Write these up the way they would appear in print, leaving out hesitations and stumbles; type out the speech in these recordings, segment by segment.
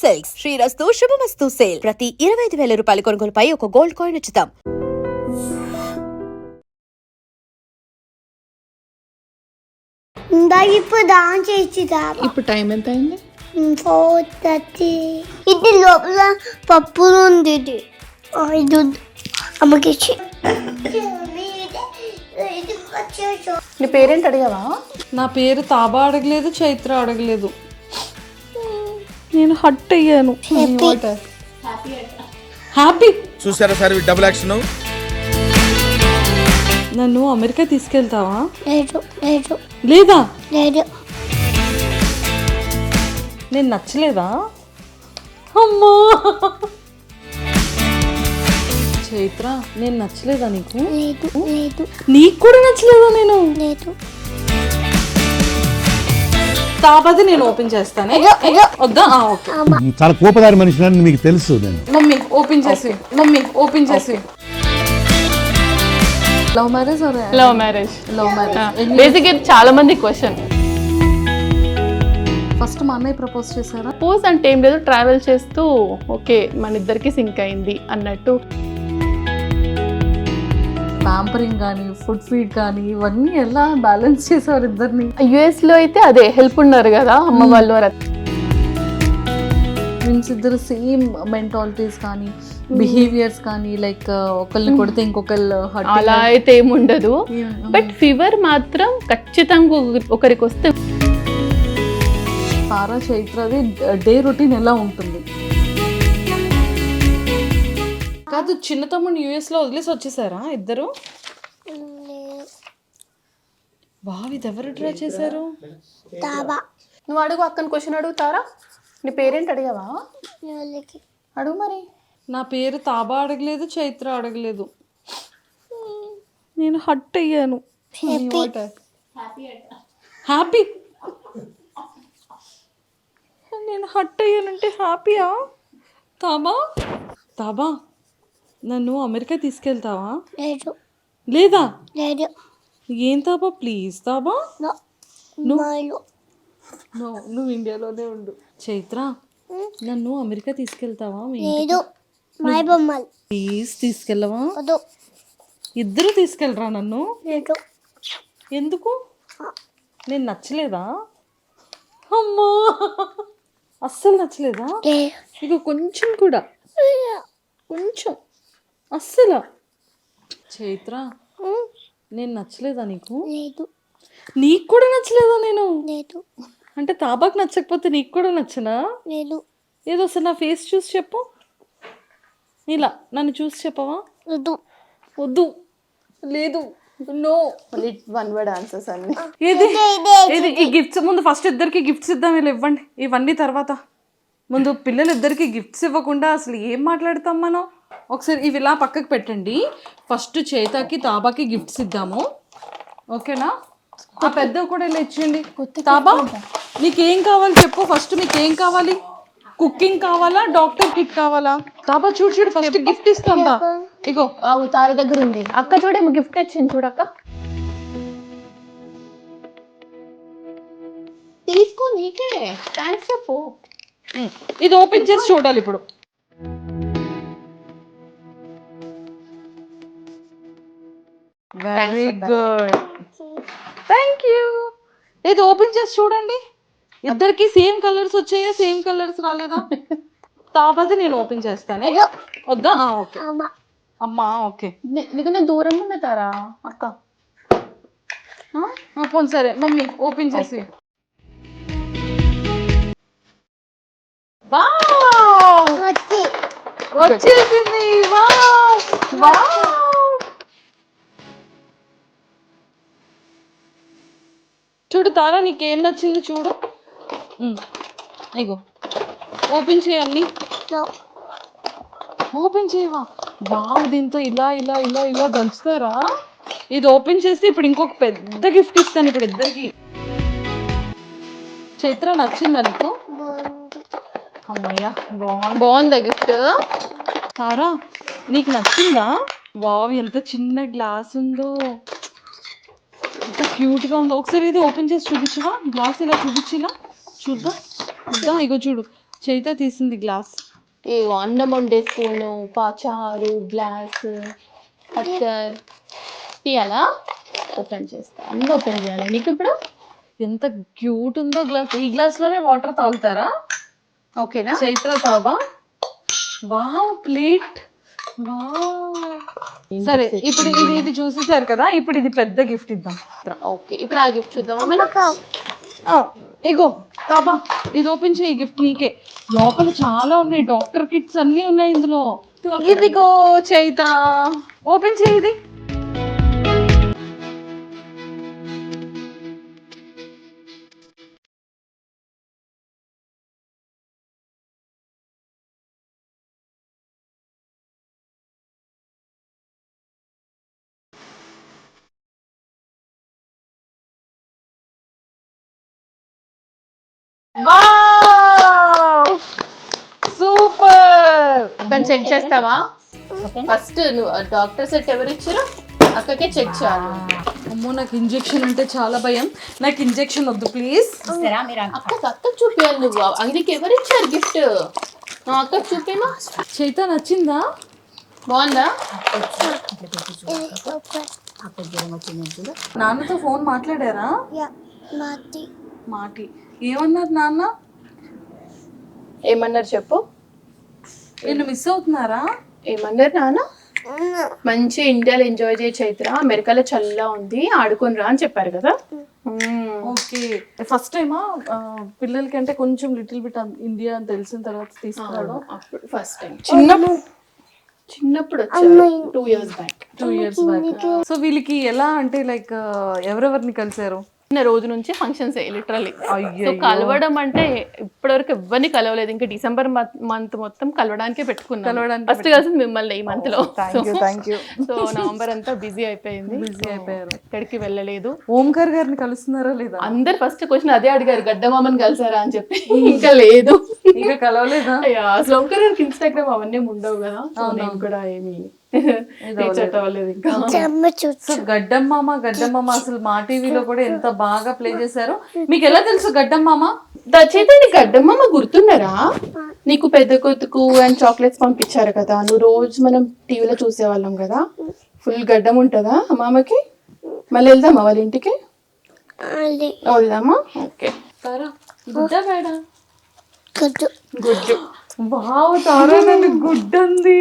Silks శ్రీరస్తు శుభమస్తు sale ప్రతి 25,000 రూపాయల కొనుగోలుపై ఒక గోల్డ్ కాయిన్ ఉచితం. ఇప్పుడు డాన్స్ చేసిదా. ఇప్పుడు టైం ఎంత అయింది? 4:30. ఇది లోపల పప్పు ఉంది. ఇది అమ్మకి నీ పేరేంటి అడిగావా? నా పేరు తాబా అడగలేదు, చైత్ర అడగలేదు. నేను హట్ అయ్యాను. హ్యాపీ చూసారా సార్ డబుల్ యాక్షన్. నన్ను అమెరికా తీసుకెళ్తావా? లేదు లేదా? లేదు. నేను నచ్చలేదా? అమ్మా చైత్ర, నేను నచ్చలేదా నీకు? లేదు లేదు. నీకు కూడా నచ్చలేదా? నేను లేదు. తాబాది నేను ఓపెన్ చేస్తానే. వద్దా? ఓకే. చాలా కోపదారి మనిషి అని మీకు తెలుసు. నేను మమ్మీ ఓపెన్ చేసి love marriage love marriage. Love marriage basic చాలా మంది క్వశ్చన్. ఫస్ట్ మా అన్నయ్య ప్రపోజ్ చేశారా? ప్రపోజ్ అంటే ఏం లేదు, ట్రావెల్ చేస్తూ ఓకే మన ఇద్దరికి సింక్ అయింది అన్నట్టు. ప్యాంపరింగ్ కానీ, ఫుడ్ ఫీడ్ కానీ ఇవన్నీ ఎలా బ్యాలెన్స్ చేసేవారు ఇద్దరిని? US లో అయితే అదే హెల్ప్ ఉన్నారు కదా అమ్మ వాళ్ళు. మీన్స్ ఇద్దరు సేమ్ మెంటాలిటీస్ కానీ, బిహేవియర్స్ కానీ, లైక్ ఒకళ్ళని కొడితే ఇంకొకళ్ళు అలా అయితే ఏముండదు. బట్ ఫీవర్ మాత్రం ఖచ్చితంగా ఒకరికి వస్తే. తారా చైత్రది డే రొటీన్ ఎలా ఉంటుంది? కాదు, చిన్న తమ్ముడు US లో వదిలేసి వచ్చేసారా ఇద్దరు? వావ్, ఇది ఎవరు డ్రా చేశారు? తాబా. నువ్వు అడుగు, అక్కని క్వశ్చన్ అడుగుతారా? నీ పేరేంటి అడిగావా? అడుగు మరి. నా పేరు తాబా అడగలేదు, చైత్ర అడగలేదు. నేను హట్ అయ్యాను. హ్యాపీ. నేను హట్ అయ్యానంటే హ్యాపీయా? తాబా నన్ను అమెరికా తీసుకెళ్తావా? లేదు లేదా? లేదు. ఏం తాబా, ప్లీజ్ తాబా. నువ్వు ఇండియాలోనే ఉండు. చైత్ర, నన్ను అమెరికా తీసుకెళ్తావా? లేదు. మై బొమ్మలు ప్లీజ్ తీసుకెళ్ళవా? వద్దు. ఇద్దరు తీసుకెళ్ళరా నన్ను? లేదు. ఎందుకు? నేను నచ్చలేదా? అమ్మా, అస్సలు నచ్చలేదా? ఇక కొంచెం కూడా, కొంచెం అస్సలు. చైత్ర, నేను నచ్చలేదా నీకు? లేదు. నీకు కూడా నచ్చలేదా నేను? లేదు. అంటే తాబాకు నచ్చకపోతే నీకు కూడా నచ్చనా? లేదు. ఏదో ఒకసారి నా ఫేస్ చూసి చెప్పు. ఇలా నన్ను చూసి చెప్పవా? వద్దు. వద్దు, లేదు, నో. వన్ వర్డ్ ఆన్సర్స్ అన్ని. ఏది ఈ గిఫ్ట్స్ ముందు ఫస్ట్ ఇద్దరికి గిఫ్ట్స్ ఇద్దాం. వీళ్ళు ఇవ్వండి, ఇవన్నీ తర్వాత. ముందు పిల్లలు ఇద్దరికి గిఫ్ట్స్ ఇవ్వకుండా అసలు ఏం మాట్లాడతాం మనం? ఒకసారి ఇవి ఇలా పక్కకు పెట్టండి. ఫస్ట్ చేతకి తాబాకి గిఫ్ట్స్ ఇద్దాము, ఓకేనా? ఆ పెద్దవి కూడా ఇలా ఇచ్చేయండి. తాబా, నీకేం కావాలి చెప్పు ఫస్ట్. మీకేం కావాలి? కుకింగ్ కావాలా, డాక్టర్ కిట్ కావాలా? తాబా చూడు చూడు, ఫస్ట్ గిఫ్ట్ ఇస్తుందా? ఇగో తార దగ్గర ఉంది. అక్క చూడేమో గిఫ్ట్ వచ్చింది చూడక్క. తీసుకో, నీకే థ్యాంక్స్ చెప్పు. ఇది ఓపెన్ చేసి చూడాలి ఇప్పుడు. Very good, thank you. ఇది ఓపెన్ చేసి చూడండి. ఇద్దరికి సేమ్ కలర్స్ వచ్చాయా, సేమ్ కలర్స్ రాలేదా? తాబాది నేను ఓపెన్ చేస్తానే. వద్దా? ఓకే అమ్మా. ఓకే, నీకు నేను దూరంగా ఉన్నా తారా అక్క. పోనీ సరే మమ్మీ ఓపెన్ చేసి. వచ్చేసింది. చూడు తారా, నీకేం నచ్చింది చూడు. ఇగో ఓపెన్ చేయాలి. ఓపెన్ చేయవా? బాగు, దీంతో ఇలా ఇలా ఇలా ఇలా దంచుతారా? ఇది ఓపెన్ చేసి ఇప్పుడు ఇంకొక పెద్ద గిఫ్ట్ ఇస్తాను ఇప్పుడు ఇద్దరికి. చైత్ర, నచ్చిందా నీకు? అమ్మయ్యా, బాగుందా గిఫ్ట్? తారా, నీకు నచ్చిందా? వావ్, ఎంత చిన్న గ్లాస్ ఉందో, ఎంత క్యూట్గా ఉందో. ఒకసారి ఇది ఓపెన్ చేసి చూపించవా? గ్లాస్ ఇలా చూపించి, ఇలా చూద్దాం. ఇగో చూడు, చైత తీసింది గ్లాస్. ఏ అన్నం వండే స్పూను, చారు, గ్లాస్, అత్తర్ తీయాలా? ఓపెన్ చేస్తా, అన్నీ ఓపెన్ చేయాలి నీకు ఇప్పుడు. ఎంత క్యూట్ ఉందో గ్లాస్. ఈ గ్లాస్ లోనే వాటర్ తాగుతారా? ఓకేనా? చైత్ర తాబా. Wow, plate. వావ్. సరే, ఇప్పుడు ఇది చూసేసారు కదా, ఇప్పుడు ఇది పెద్ద గిఫ్ట్ ఇద్దాం. ఓకే, ఇప్పుడు ఆ గిఫ్ట్ చూద్దామా? ఇగో తాబా, ఇది ఓపెన్ చేయి, గిఫ్ట్ నీకే. లోపల చాలా ఉన్నాయి, డాక్టర్ కిట్స్ అన్ని ఉన్నాయి ఇందులో. ఇదిగో చైత, ఓపెన్ చేయి ఇది. సూపర్. కొంచెం చెక్ చేస్తావా? ఫస్ట్ నువ్వు డాక్టర్ సెట్ ఎవరు ఇచ్చారు? అక్కకే చెక్ చేయాలి. అమ్మో, నాకు ఇంజెక్షన్ అంటే చాలా భయం. నాకు ఇంజెక్షన్ వద్దు ప్లీజ్. అక్కకు చూపించాలి నువ్వు. అందుకే ఎవరు ఇచ్చారు గిఫ్ట్? నువ్వు అక్కకు చూపేమా? చైత నచ్చిందా? బాగుందా? నాన్నతో ఫోన్ మాట్లాడారా? మాటి మాటి ఏమన్నారు నాన్న? ఏమన్నారు చెప్పు. నేను మిస్ అవుతున్నారా? ఏమన్నారు నాన్న? మంచి ఇండియాలో ఎంజాయ్ చేయ చైత్ర, అమెరికాలో చల్లగా ఉంది, ఆడుకొని రా అని చెప్పారు కదా. ఓకే, ఫస్ట్ టైమా పిల్లలకి అంటే కొంచెం లిటిల్ బిట్ ఇండియా అని తెలిసిన తర్వాత తీసుకురావడం? అప్పుడు ఫస్ట్ టైం చిన్నప్పుడు వచ్చారు, 2 years back. 2 years back. So వీళ్ళకి ఎలా అంటే లైక్ ఎవరెవరిని కలిసారు? చిన్న రోజు నుంచి ఫంక్షన్స్ లిటరల్లీ. సో కలవడం అంటే ఇప్పటివరకు ఎవరిని కలవలేదు. ఇంకా డిసెంబర్ మంత్ మొత్తం కలవడానికే పెట్టుకున్నాను. ఫస్ట్ కలిసింది మిమ్మల్ని ఈ మంత్ లో. సో నవంబర్ అంతా బిజీ అయిపోయింది. ఎక్కడికి వెళ్ళలేదు. ఓంకార్ గారిని కలుస్తున్నారా లేదా? అందరు ఫస్ట్ క్వశ్చన్ అదే అడిగారు, గడ్డమామని కలిసారా అని చెప్పి. ఇంకా లేదు, ఇంకా కలవలేదా? అసలు ఓంకార్ గారికి ఇన్స్టాగ్రామ్ అవన్నీ ఉండవు కదా, నేను కూడా ఏమి గడ్డమ్మామ అసలు మా టీవీలో కూడా ఎంత బాగా ప్లే చేశారు. మీకు ఎలా తెలుసు గడ్డమ్మామ? దయచేసి గడ్డమ్మ గుర్తున్నారా? నీకు పెద్ద కొతుకు అండ్ చాక్లెట్స్ పంపించారు కదా, నువ్వు రోజు మనం టీవీలో చూసేవాళ్ళం కదా. ఫుల్ గడ్డం ఉంటుందా మామకి? మళ్ళీ వెళ్దామా వాళ్ళ ఇంటికి? వెళ్దామా? ఓకే. గుడ్డ మేడ గుడ్డు. వావ్ తారా, నన్ను గుడ్ ఉంది.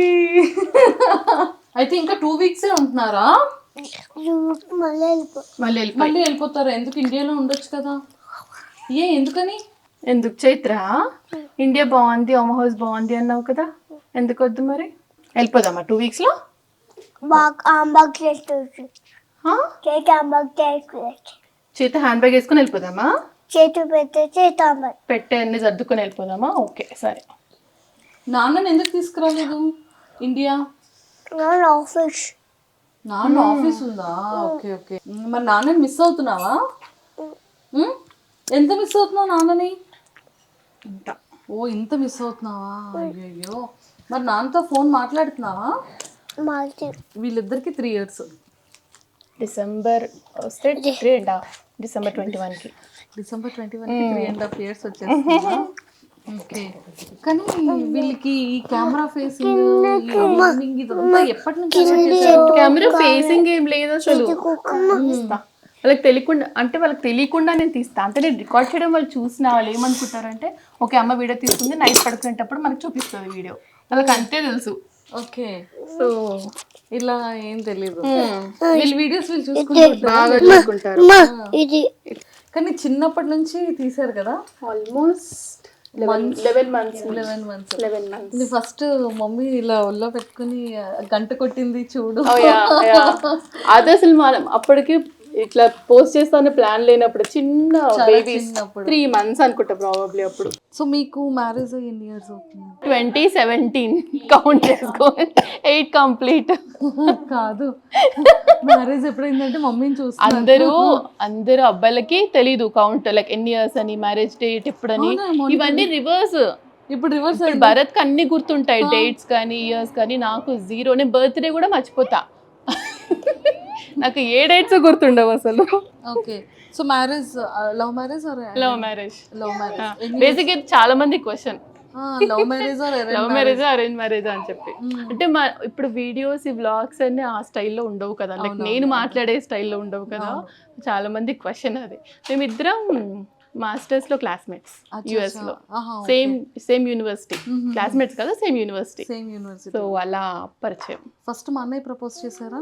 అయితే ఇంకా 2 weeks ఉంటున్నారా? మళ్ళీ వెళ్ళిపోతారా? ఎందుకు, ఇండియాలో ఉండొచ్చు కదా. ఎందుకని? ఎందుకు చైత్ర? ఇండియా బాగుంది, హోమ్ హౌస్ బాగుంది అన్నావు కదా, ఎందుకు వద్దు మరి? వెళ్ళిపోదామా 2 weeks లో? చేత హ్యాండ్ బ్యాగ్ వేసుకుని వెళ్ళిపోదామా? పెట్టే అన్ని సర్దుకొని వెళ్ళిపోదామా? ఓకే సరే. నాన్నని ఎందుకు తీసుకురాలేదు ఇండియా? నాన్న ఆఫీస్ ఉందా? Okay okay. మరి నాన్నని మిస్ అవుతున్నావా? ఎంత మిస్ అవుతున్నావు నాన్నని? ఇంత మిస్ అవుతున్నావా? అయ్యో. మరి నాన్నతో ఫోన్ మాట్లాడుతున్నావా? వీళ్ళిద్దరికి 3 years. డిసెంబర్ వస్తే 3.5, డిసెంబర్ 21కి. డిసెంబర్ 21కి 3.5 years వచ్చేస్తుందా? ఓకే. కానీ వీళ్ళకి ఈ కెమెరా ఫేసింగ్ ఇదంతా ఎప్పటి నుంచి? కెమెరా ఫేసింగ్ ఏం లేదు అసలు. వాళ్ళకి తెలియకుండా నేను తీస్తా. అంటే నేను రికార్డ్ చేయడం వాళ్ళు చూసిన వాళ్ళు ఏమనుకుంటారంటే, ఓకే అమ్మ వీడియో తీసుకుంది, నైట్ పడుకునేటప్పుడు మనకు చూపిస్తుంది వీడియో. వాళ్ళకి అంతే తెలుసు. ఓకే. సో ఇలా ఏం తెలీదు. వీళ్ళు వీడియోస్ వీళ్ళు చూసుకుంటారు. కానీ చిన్నప్పటి నుంచి తీసారు కదా, ఆల్మోస్ట్ 11 months. ఫస్ట్ మమ్మీ ఇలా ఒళ్ళో పెట్టుకుని గంట కొట్టింది చూడు. అది అసలు మనం అప్పటికి ఇట్లా పోస్ట్ చేస్తానే ప్లాన్ లేనప్పుడు, చిన్న బేబీ 3 months అనుకుంటా ప్రాబబ్లీ అప్పుడు. సో మీకు మ్యారేజ్ ఎన్ని ఇయర్స్ అవుతుంది? 2017 కౌంట్ చేసుకో, 8 కంప్లీట్ కాదు. మ్యారేజ్ ఎప్పుడైందంటే మమ్మీని చూస్తే అందరూ అబ్బాయిలకి తెలీదు కౌంట్, లైక్ ఎన్ని ఇయర్స్ అని, మ్యారేజ్ డేట్ ఎప్పుడని, ఇవన్నీ రివర్స్. ఇప్పుడు రివర్స్. భరత్ కి అన్ని గుర్తుంటాయి, డేట్స్ కానీ ఇయర్స్ కానీ. నాకు 0. నేను బర్త్డే కూడా మర్చిపోతా. నాకు ఏ డేట్స్ గుర్తుండవు అసలు. Okay. So marriage love marriage or love marriage? Love marriage. Basic చాలా మంది question. Love marriage love marriage arrange marriage అని చెప్పి. అంటే మా ఇప్పుడు వీడియోస్ ఈ వ్లాగ్స్ అన్ని ఆ స్టైల్లో ఉండవు కదా, లైక్ నేను మాట్లాడే స్టైల్లో ఉండవు కదా. చాలా మంది క్వశ్చన్ అది. మేమిద్దరం మాస్టర్స్ లో క్లాస్మేట్స్ యుఎస్ లో, సేమ్ యూనివర్సిటీ. క్లాస్మేట్స్ కదా, సేమ్ యూనివర్సిటీ. సో అలా పరిచయం. ఫస్ట్ మా అన్నయ్య ప్రపోజ్ చేశారా?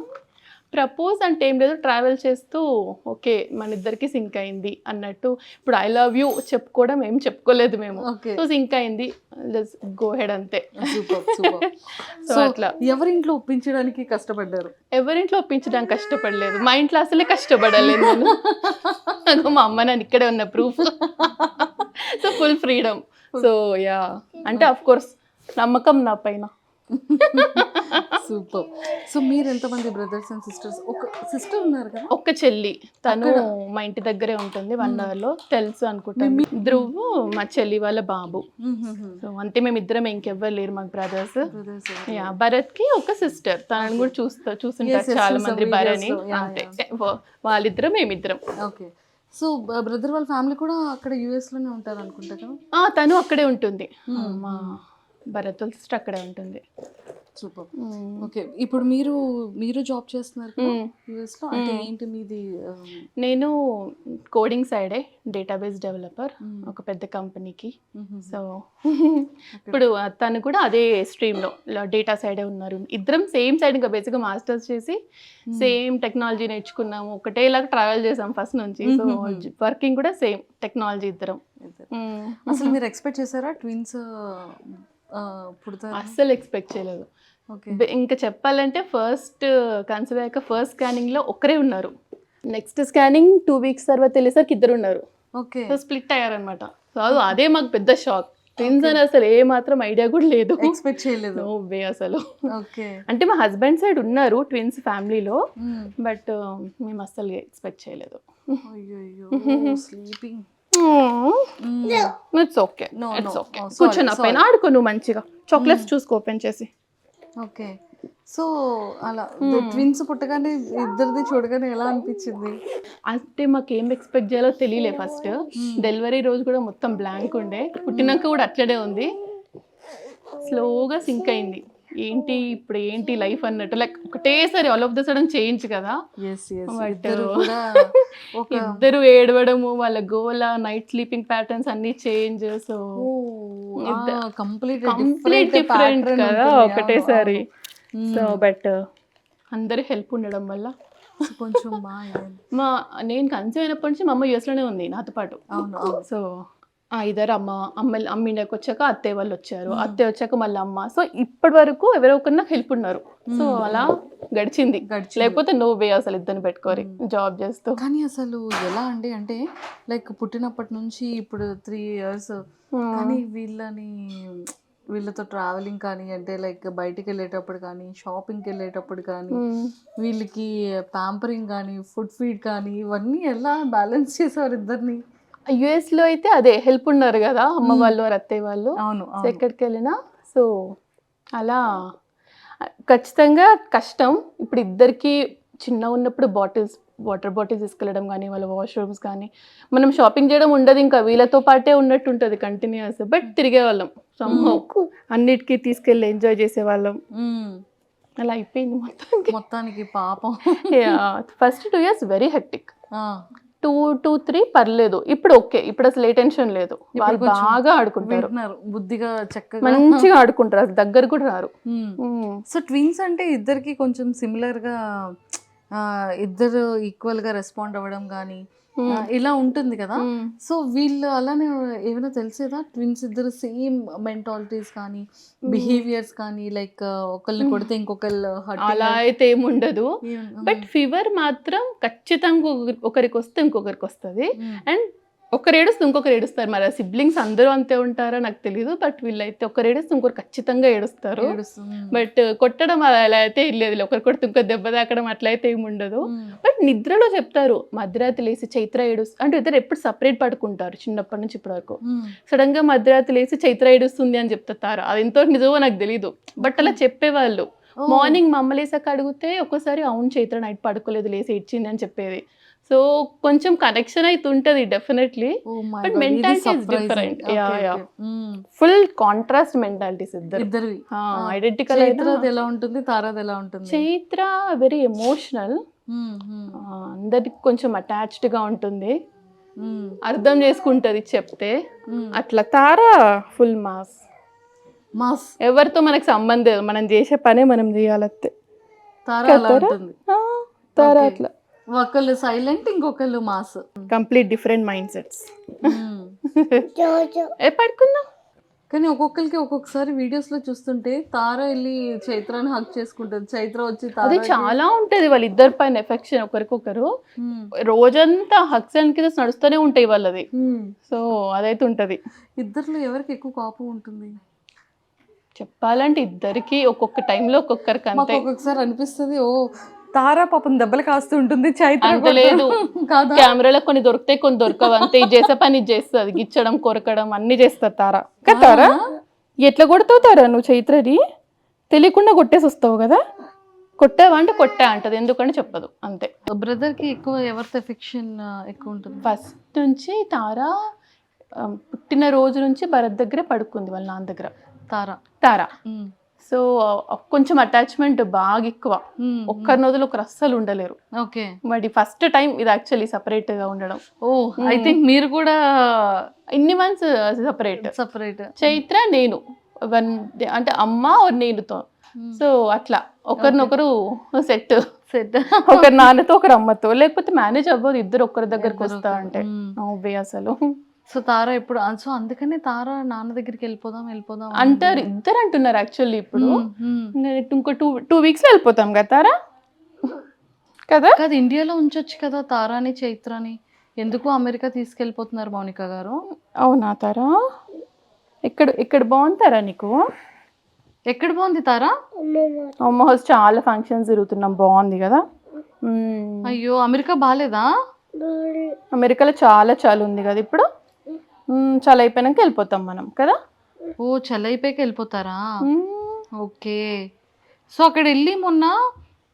ప్రపోజ్ అంటే ఏం లేదు, ట్రావెల్ చేస్తూ ఓకే మన ఇద్దరికి సింక్ అయింది అన్నట్టు. ఇప్పుడు ఐ లవ్ యూ చెప్పుకోవడం ఏం చెప్పుకోలేదు మేము, సో సింక్ అయింది, లెట్స్ గో హెడ్ అంతే. సో అట్లా. ఎవరింట్లో ఒప్పించడానికి కష్టపడ్డారు? ఎవరింట్లో ఒప్పించడానికి కష్టపడలేదు, మా ఇంట్లో అసలే కష్టపడలేదు నేను. మా అమ్మ నాన్న ఇక్కడే ఉన్న proof. So full freedom. So yeah, అంటే అఫ్ కోర్స్ నమ్మకం నా పైన. సూపర్. సో మీరు ఎంతమంది బ్రదర్స్ అండ్ సిస్టర్స్? ఒక సిస్టర్ ఉన్నారు కదా? ఒక్క చెల్లి, తను మా ఇంటి దగ్గరే ఉంటుంది, 1 hour లో. తెలుసు అనుకుంటాను. ధ్రువ్ మా చెల్లి వాళ్ళ బాబు. సో అంతే, మేము ఇద్దరం, ఇంకెవ్వరు లేరు మాకు బ్రదర్స్. యా, భరత్ కి ఒక సిస్టర్, తనని కూడా చూస్తుంటారు చాలా మంది భరణి. అంతే, వాళ్ళిద్దరం మేమిద్దరం. ఓకే. సో బ్రదర్ వాళ్ళ ఫ్యామిలీ కూడా అక్కడ యుఎస్ లోనే ఉంటారు అనుకుంటా కదా? తను అక్కడే ఉంటుంది, మా భరత్ వాళ్ళ సిస్టర్ అక్కడే ఉంటుంది. సూపర్. ఓకే, ఇప్పుడు మీరు జాబ్ చేస్తున్నారు యుఎస్ లో, అంటే ఏంటి మీది? నేను కోడింగ్ సైడే, డేటాబేస్ డెవలపర్ ఒక పెద్ద కంపెనీకి. సో ఇప్పుడు తను కూడా అదే స్ట్రీమ్లో డేటా సైడే ఉన్నారు. ఇద్దరం సేమ్ సైడ్, ఇంకా బేసిక్గా మాస్టర్స్ చేసి సేమ్ టెక్నాలజీ నేర్చుకున్నాము, ఒకటేలాగా ట్రావెల్ చేసాం ఫస్ట్ నుంచి. సో వర్కింగ్ కూడా సేమ్ టెక్నాలజీ ఇద్దరం. అసలు మీరు ఎక్స్పెక్ట్ చేశారా ట్విన్స్ పుడతారు? అస్సలు ఎక్స్పెక్ట్ చేయలేదు. ఇంకా చెప్పాలంటే ఫస్ట్ కన్సీవ్ అయ్యాక ఫస్ట్ స్కానింగ్లో ఒక్కరే ఉన్నారు, నెక్స్ట్ స్కానింగ్ 2 weeks తర్వాత వెళ్ళేసరికి 2 ఉన్నారు. ఓకే. సో స్ప్లిట్ అయ్యారనమాట. సో అదే మాకు పెద్ద షాక్. ట్విన్స్ అని అసలు ఏ మాత్రం ఐడియా కూడా లేదు, ఎక్స్పెక్ట్ చేయలేదు. నో వే అసలు. ఓకే. అంటే మా హస్బెండ్ సైడ్ ఉన్నారు ట్విన్స్ ఫ్యామిలీలో, బట్ మేము అస్సలు ఎక్స్పెక్ట్ చేయలేదు. Sleeping. It's okay, it's okay. కూర్చొని పైన ఆడుకో నువ్వు మంచిగా, చాక్లెట్స్ చూసుకో ఓపెన్ చేసి. ఓకే. సో అలా ట్విన్స్ పుట్టగానే ఇద్దరిది చూడగానే ఎలా అనిపించింది? అంటే మాకు ఏం ఎక్స్పెక్ట్ చేయాలో తెలియలే. ఫస్ట్ డెలివరీ రోజు కూడా మొత్తం బ్లాంక్ ఉండే, పుట్టినాక కూడా అట్లనే ఉంది. స్లోగా సింక్ అయింది, ఏంటి ఇప్పుడు ఏంటి లైఫ్ అన్నట్టు, లైక్ ఒకటేసారి all of the sudden change కదా. బట్ ఇద్దరు ఏడవడము, వాళ్ళ గోల, నైట్ స్లీపింగ్ ప్యాటర్న్స్ అన్ని చేంజ్. సో కంప్లీట్ డిఫరెంట్ కదా ఒకటేసారి. సో బట్ అందరి హెల్ప్ ఉండడం వల్ల కొంచెం నేను కన్సీవ్ అయినప్పటి నుంచి మా అమ్మ యూఎస్లోనే ఉంది నాతో పాటు. సో ఇద్దరు అమ్మ ఇండియాకి వచ్చాక అత్తయ్య వాళ్ళు వచ్చారు, అత్తయ్య వచ్చాక మళ్ళీ అమ్మ. సో ఇప్పటి వరకు ఎవరో ఒకరిన హెల్ప్ ఉన్నారు. సో అలా గడిచింది, లేకపోతే నో వే అసలు ఇద్దరిని పెట్టుకోరి జాబ్ చేస్తూ. కానీ అసలు ఎలా అండి, అంటే లైక్ పుట్టినప్పటి నుంచి ఇప్పుడు 3 years, కానీ వీళ్ళతో ట్రావెలింగ్ కానీ, అంటే లైక్ బయటికి వెళ్ళేటప్పుడు కానీ, షాపింగ్కి వెళ్ళేటప్పుడు కానీ, వీళ్ళకి ప్యాంపరింగ్ కానీ, ఫుడ్ ఫీడ్ కానీ, ఇవన్నీ ఎలా బ్యాలెన్స్ చేసేవారు ఇద్దరిని? యుఎస్ లో అయితే అదే హెల్ప్ ఉన్నారు కదా, అమ్మ వాళ్ళు అత్తయ్య వాళ్ళు. అవును. ఎక్కడికి వెళ్ళినా సో అలా ఖచ్చితంగా కష్టం. ఇప్పుడు ఇద్దరికి చిన్న ఉన్నప్పుడు వాటర్ బాటిల్స్ తీసుకెళ్ళడం కానీ, వాళ్ళ వాష్రూమ్స్ కానీ, మనం షాపింగ్ చేయడం ఉండదు, ఇంకా వీళ్ళతో పాటే ఉన్నట్టు ఉంటుంది కంటిన్యూస్. బట్ తిరిగే వాళ్ళం సమ్హౌ, అన్నిటికీ తీసుకెళ్ళి ఎంజాయ్ చేసేవాళ్ళం. అలా అయిపోయింది మొత్తానికి పాపం. ఫస్ట్ 2 years వెరీ హెక్టిక్, 2-3 పర్లేదు. ఇప్పుడు ఓకే, ఇప్పుడు అసలు ఏ టెన్షన్ లేదు, వాళ్ళు బాగా ఆడుకుంటారు, బుద్ధిగా చక్కగా మంచిగా ఆడుకుంటారు, అసలు దగ్గర కూడా రారు. సో ట్విన్స్ అంటే ఇద్దరికి కొంచెం సిమిలర్ గా, ఇద్దరు ఈక్వల్ గా రెస్పాండ్ అవ్వడం కానీ ఇలా ఉంటుంది కదా. సో వీళ్ళు అలానే ఏమైనా తెలిసేదా ట్విన్స్ ఇద్దరు సేమ్ మెంటాలిటీస్ కానీ, బిహేవియర్స్ కానీ, లైక్ ఒకళ్ళని కొడితే ఇంకొకళ్ళు అలా అయితే ఏముండదు. బట్ ఫీవర్ మాత్రం ఖచ్చితంగా ఒకరికి వస్తే ఇంకొకరికి వస్తుంది, అండ్ ఒకరు ఏడుస్తే ఇంకొకరు ఏడుస్తారు. మరి సిబ్లింగ్స్ అందరూ అంతే ఉంటారా నాకు తెలియదు, బట్ వీళ్ళైతే ఒకరు ఏడుస్తే ఇంకొకరు ఖచ్చితంగా ఏడుస్తారు. బట్ కొట్టడం అలా అయితే లేదు, ఒకరు కొడితే ఇంకో దెబ్బ తాకడం అట్లా అయితే ఏమి ఉండదు. బట్ నిద్రలో చెప్తారు, మధ్యరాత్రి లేసి చైత్ర ఏడుస్తుంది అంటే, ఇద్దరు ఎప్పుడు సపరేట్ పడుకుంటారు చిన్నప్పటి నుంచి ఇప్పటి వరకు. సడన్ గా మధ్యరాత్రి లేసి చైత్ర ఏడుస్తుంది అని చెప్తారు, అది ఎంతో నిజమో నాకు తెలీదు, బట్ అలా చెప్పేవాళ్ళు. మార్నింగ్ మా అమ్మ లేసాక అడిగితే ఒక్కోసారి అవును చైత్ర నైట్ పడుకోలేదు లేసి ఇచ్చింది అని చెప్పేది. సో కొంచెం కనెక్షన్ అయితే ఉంటుంది definitely, Oh my but God, ఇది mentality is surprising. Different. Okay, okay. Full contrast mentalities ఇద్దరు. ఇద్దరివి ఐడెంటికల్. చైత్రది ఎలా ఉంటుంది, తారాది ఎలా ఉంటుంది? చైత్ర వెరీ ఎమోషనల్, అందరికి కొంచెం అటాచ్డ్ గా ఉంటుంది, అర్థం చేసుకుంటది చెప్తే. అట్లా తారా ఫుల్ మాస్. మాస్. ఎవరితో మనకు సంబంధం లేదు, మనం చేసే పనే మనం చేయాలంతే. తారా అలా ఉంటుంది. తారా Okay. అట్లా ఒకళ్ళు సైలెంట్, ఇంకొకళ్ళు mass. Complete different mind sets. Jojo ఏ పడుకున్నా కానీ ఒక్కొక్కరికి ఒక్కొక్కసారి వీడియోస్ లో చూస్తుంటే తార వెళ్ళి చైత్రాన్ని హక్ చేసుకుంటది, చైత్ర వచ్చి అది చాలా ఉంటది వాళ్ళిద్దరి పైన ఎఫెక్షన్ ఒకరికొకరు. రోజంతా హక్స్ అండ్ కిసెస్ నడుస్తూనే ఉంటాయి వాళ్ళది. సో అదైతే ఉంటది. ఇద్దరిలో ఎవరికి ఎక్కువ కోపం ఉంటుంది? చెప్పాలంటే ఇద్దరికి ఒక్కొక్క టైంలో ఒక్కొక్కరికి మాకు అంతే. ఒక్కొక్కసారి అనిపిస్తుంది, ఓ తారా పాపం దెబ్బలు కాస్తూ ఉంటుంది, చైత్ర అంత లేదు. కాదా? కెమెరాలో కొన్ని దొరుకుతాయి, కొన్ని దొరకవు అంతే. ఇది చేసే పని ఇది చేస్తుంది, గిచ్చడం కొరకడం అన్ని చేస్తుంది తారా. తారా ఎట్లా కొడతావు తారా నువ్వు చైత్రని? తెలియకుండా కొట్టేసి వస్తావు కదా. కొట్టావా అంటే కొట్టా అంటది, ఎందుకంటే చెప్పదు అంతే. బ్రదర్ కి ఎక్కువ ఎవరితో ఎఫెక్షన్ ఎక్కువ ఉంటుంది? ఫస్ట్ నుంచి తారా పుట్టిన రోజు నుంచి భరత్ దగ్గరే పడుకుంది, వాళ్ళ నాన్న దగ్గర. తారా సో కొంచెం అటాచ్మెంట్ బాగా ఎక్కువ, ఒక్కరిని వదిలి ఒకరు అస్సలు ఉండలేరు. ఓకే. మరి ఫస్ట్ టైం ఇది యాక్చువల్లీ సపరేట్ గా ఉండడం. ఓ ఐ థింక్ మీరు కూడా ఇన్ని మంత్స్ సపరేట్. చైత్ర నేను అంటే అమ్మ నేనుతో, సో అట్లా ఒకరినొకరు సెట్. ఒకరి నాన్నతో ఒకరు అమ్మతో, లేకపోతే మేనేజ్ అవ్వదు ఇద్దరు ఒకరి దగ్గరకు వస్తా అంటే అసలు. సో తారా ఇప్పుడు, సో అందుకనే తారా నాన్న దగ్గరికి వెళ్ళిపోదాం అంటారు, ఇద్దరు అంటున్నారు యాక్చువల్లీ. ఇప్పుడు ఇంకో 2 weeks లో వెళ్ళిపోతాం కదా తారా కదా. కాదు, ఇండియాలో ఉంచొచ్చు కదా తారాని చైత్రాని, ఎందుకు అమెరికా తీసుకెళ్ళిపోతున్నారు మౌనిక గారు? అవునా తారా? ఇక్కడ బాగుంటారా నీకు? ఎక్కడ బాగుంది తారా? అమ్మ హౌస్ చాలా ఫంక్షన్స్ తిరుగుతున్నాం, బాగుంది కదా. అయ్యో అమెరికా బాగాలేదా? అమెరికాలో చాలా ఉంది కదా ఇప్పుడు. చాలా అయిపోయినాక వెళ్ళిపోతాం మనం కదా. ఓ చలి అయిపోయాక వెళ్ళిపోతారా? ఓకే. సో అక్కడ వెళ్ళి మొన్న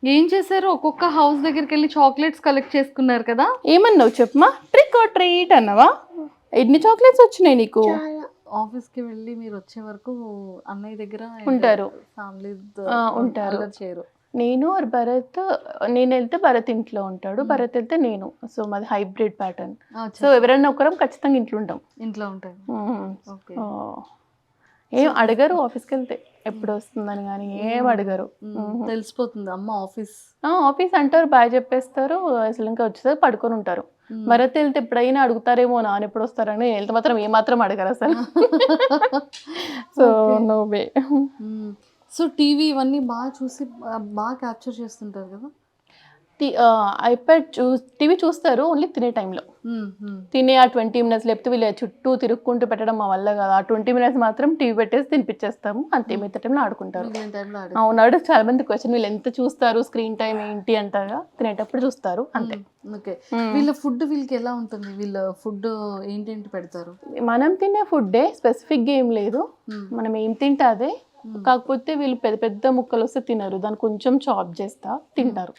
ఏం చేశారు? ఒక్కొక్క హౌస్ దగ్గరికి వెళ్ళి చాక్లెట్స్ కలెక్ట్ చేసుకున్నారు కదా. ఏమన్నావు చెప్పమా? ట్రిక్ ఆర్ ట్రీట్ అన్నావా? ఎన్ని చాక్లెట్స్ వచ్చినాయి నీకు? ఆఫీస్ కి వెళ్ళి మీరు వచ్చే వరకు అన్నయ్య దగ్గర ఉంటారు, ఫ్యామిలీ ఉంటారు. చేయరు. నేను భరత్, నేను వెళ్తే భరత్ ఇంట్లో ఉంటాడు, భరత్ వెళ్తే నేను. సో మాది హైబ్రిడ్ ప్యాటర్న్. సో ఎవరైనా ఒకరం ఖచ్చితంగా ఇంట్లో ఉంటాం. ఓకే. ఏం అడగరు ఆఫీస్కి వెళ్తే ఎప్పుడు వస్తుందని, కానీ ఏం అడగరు. తెలిసిపోతుంది అమ్మ ఆఫీస్ అంటారు, బాయ్ చెప్పేస్తారు, అసలు ఇంకా వచ్చేసరికి పడుకొని ఉంటారు. భరత్ వెళ్తే ఎప్పుడైనా అడుగుతారేమో నాన్న ఎప్పుడు వస్తారని, వెళ్తే మాత్రం ఏమాత్రం అడగరు అసలు. So no way. So TV ఇవన్నీ బాగా చూసి బాగా క్యాప్చర్ చేస్తుంటారు కదా. ఐప్యాడ్ టీవీ చూస్తారు ఓన్లీ తినే టైంలో. తినే ఆ 20 minutes, లేకపోతే వీళ్ళు చుట్టూ తిరుక్కుంటూ పెట్టడం మా వల్ల కదా. ఆ 20 minutes మాత్రం టీవీ పెట్టేసి తినిపించేస్తాము అంతే. మిగతా టైంలో ఆడుకుంటారు. అవునాడు చాలా మంది క్వశ్చన్, వీళ్ళు ఎంత చూస్తారు, స్క్రీన్ టైం ఏంటి అంటారా, తినేటప్పుడు చూస్తారు అంతే. ఓకే. వీళ్ళ ఫుడ్ వీళ్ళకి ఎలా ఉంటుంది? వీళ్ళ ఫుడ్ ఏంటేంటి పెడతారు? మనం తినే ఫుడ్డే, స్పెసిఫిక్గా ఏం లేదు, మనం ఏం తింటే అదే. కాకపోతే వీళ్ళు పెద్ద పెద్ద ముక్కలు వస్తే తినరు, దాన్ని కొంచెం చాప్ చేస్తా తింటారు.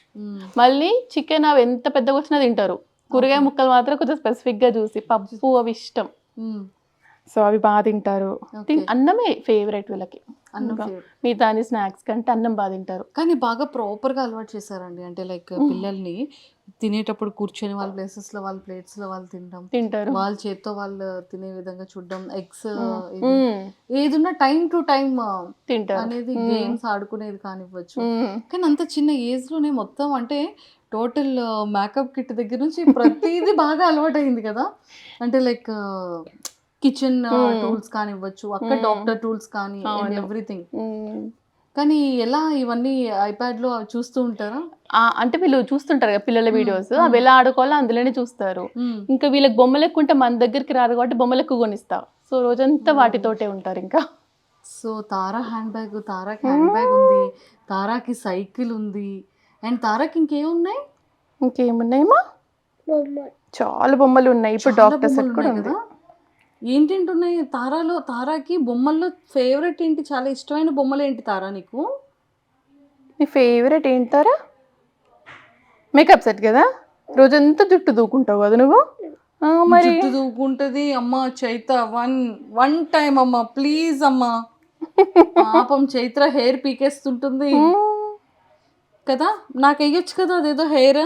మళ్ళీ చికెన్ అవి ఎంత పెద్దగా వచ్చినా తింటారు. కూరగాయ ముక్కలు మాత్రం కొంచెం స్పెసిఫిక్ గా చూసి, పప్పు అవి ఇష్టం, సో అవి బాగా తింటారు. అన్నమే ఫేవరెట్ వీళ్ళకి, మిగతా స్నాక్స్ కంటే అన్నం బాగా తింటారు. కానీ బాగా ప్రాపర్ గా అలవాటు చేశారండి, అంటే లైక్ పిల్లల్ని తినేటప్పుడు కూర్చొని వాళ్ళ ప్లేసెస్ లో వాళ్ళ ప్లేట్స్ లో వాళ్ళు తింటారు, వాళ్ళ చేత్తో వాళ్ళు తినే విధంగా చూడడం, ఎగ్స్ ఏదున్నా టైం టు టైం తింటారు అనేది, గేమ్స్ ఆడుకునేది కానివ్వచ్చు. కానీ అంత చిన్న ఏజ్ లోనే మొత్తం అంటే టోటల్ మేకప్ కిట్ దగ్గర నుంచి ప్రతిదీ బాగా అలవాటు అయింది కదా. అంటే లైక్ కిచెన్ టూల్స్ కానివ్వచ్చు, అక్కడ డాక్టర్ టూల్స్ కానీ, ఎవ్రీథింగ్. కానీ ఎలా ఇవన్నీ ఐప్యాడ్ లో చూస్తూ ఉంటారా? అంటే వీళ్ళు చూస్తుంటారు కదా పిల్లల వీడియోస్, అవి ఎలా ఆడుకోవాలో అందులోనే చూస్తారు. ఇంకా వీళ్ళకి బొమ్మలు ఎక్కువ ఉంటే మన దగ్గరికి రారు కాబట్టి బొమ్మలు ఎక్కువ కొనిస్తా. సో రోజంతా వాటితోటే ఉంటారు ఇంకా. సో తారా హ్యాండ్ బ్యాగ్, తారాకి హ్యాండ్ బ్యాగ్ ఉంది, తారాకి సైకిల్ ఉంది, అండ్ తారాకి ఇంకేమున్నాయి? ఇంకేమున్నాయమ్మా? చాలా బొమ్మలు ఉన్నాయి. ఇప్పుడు డాక్టర్ సెట్ కూడా ఉంది. ఏంటేంటి ఉన్నాయి తారాలో? తారాకి బొమ్మల్లో ఫేవరెట్ ఏంటి? చాలా ఇష్టమైన బొమ్మలు ఏంటి తారా నీకు? నీ ఫేవరెట్ ఏంటి తారా? మేకప్ సెట్ కదా. రోజంతా జుట్టు దూకుంటావు కదా నువ్వు మరి జుట్టు దూకుంటది అమ్మ. చైత్ర వన్ టైం అమ్మా ప్లీజ్ అమ్మా. పాపం చైత్ర హెయిర్ పీకేస్తుంటుంది కదా, నాకు వేయొచ్చు కదా అదేదో హెయిర్.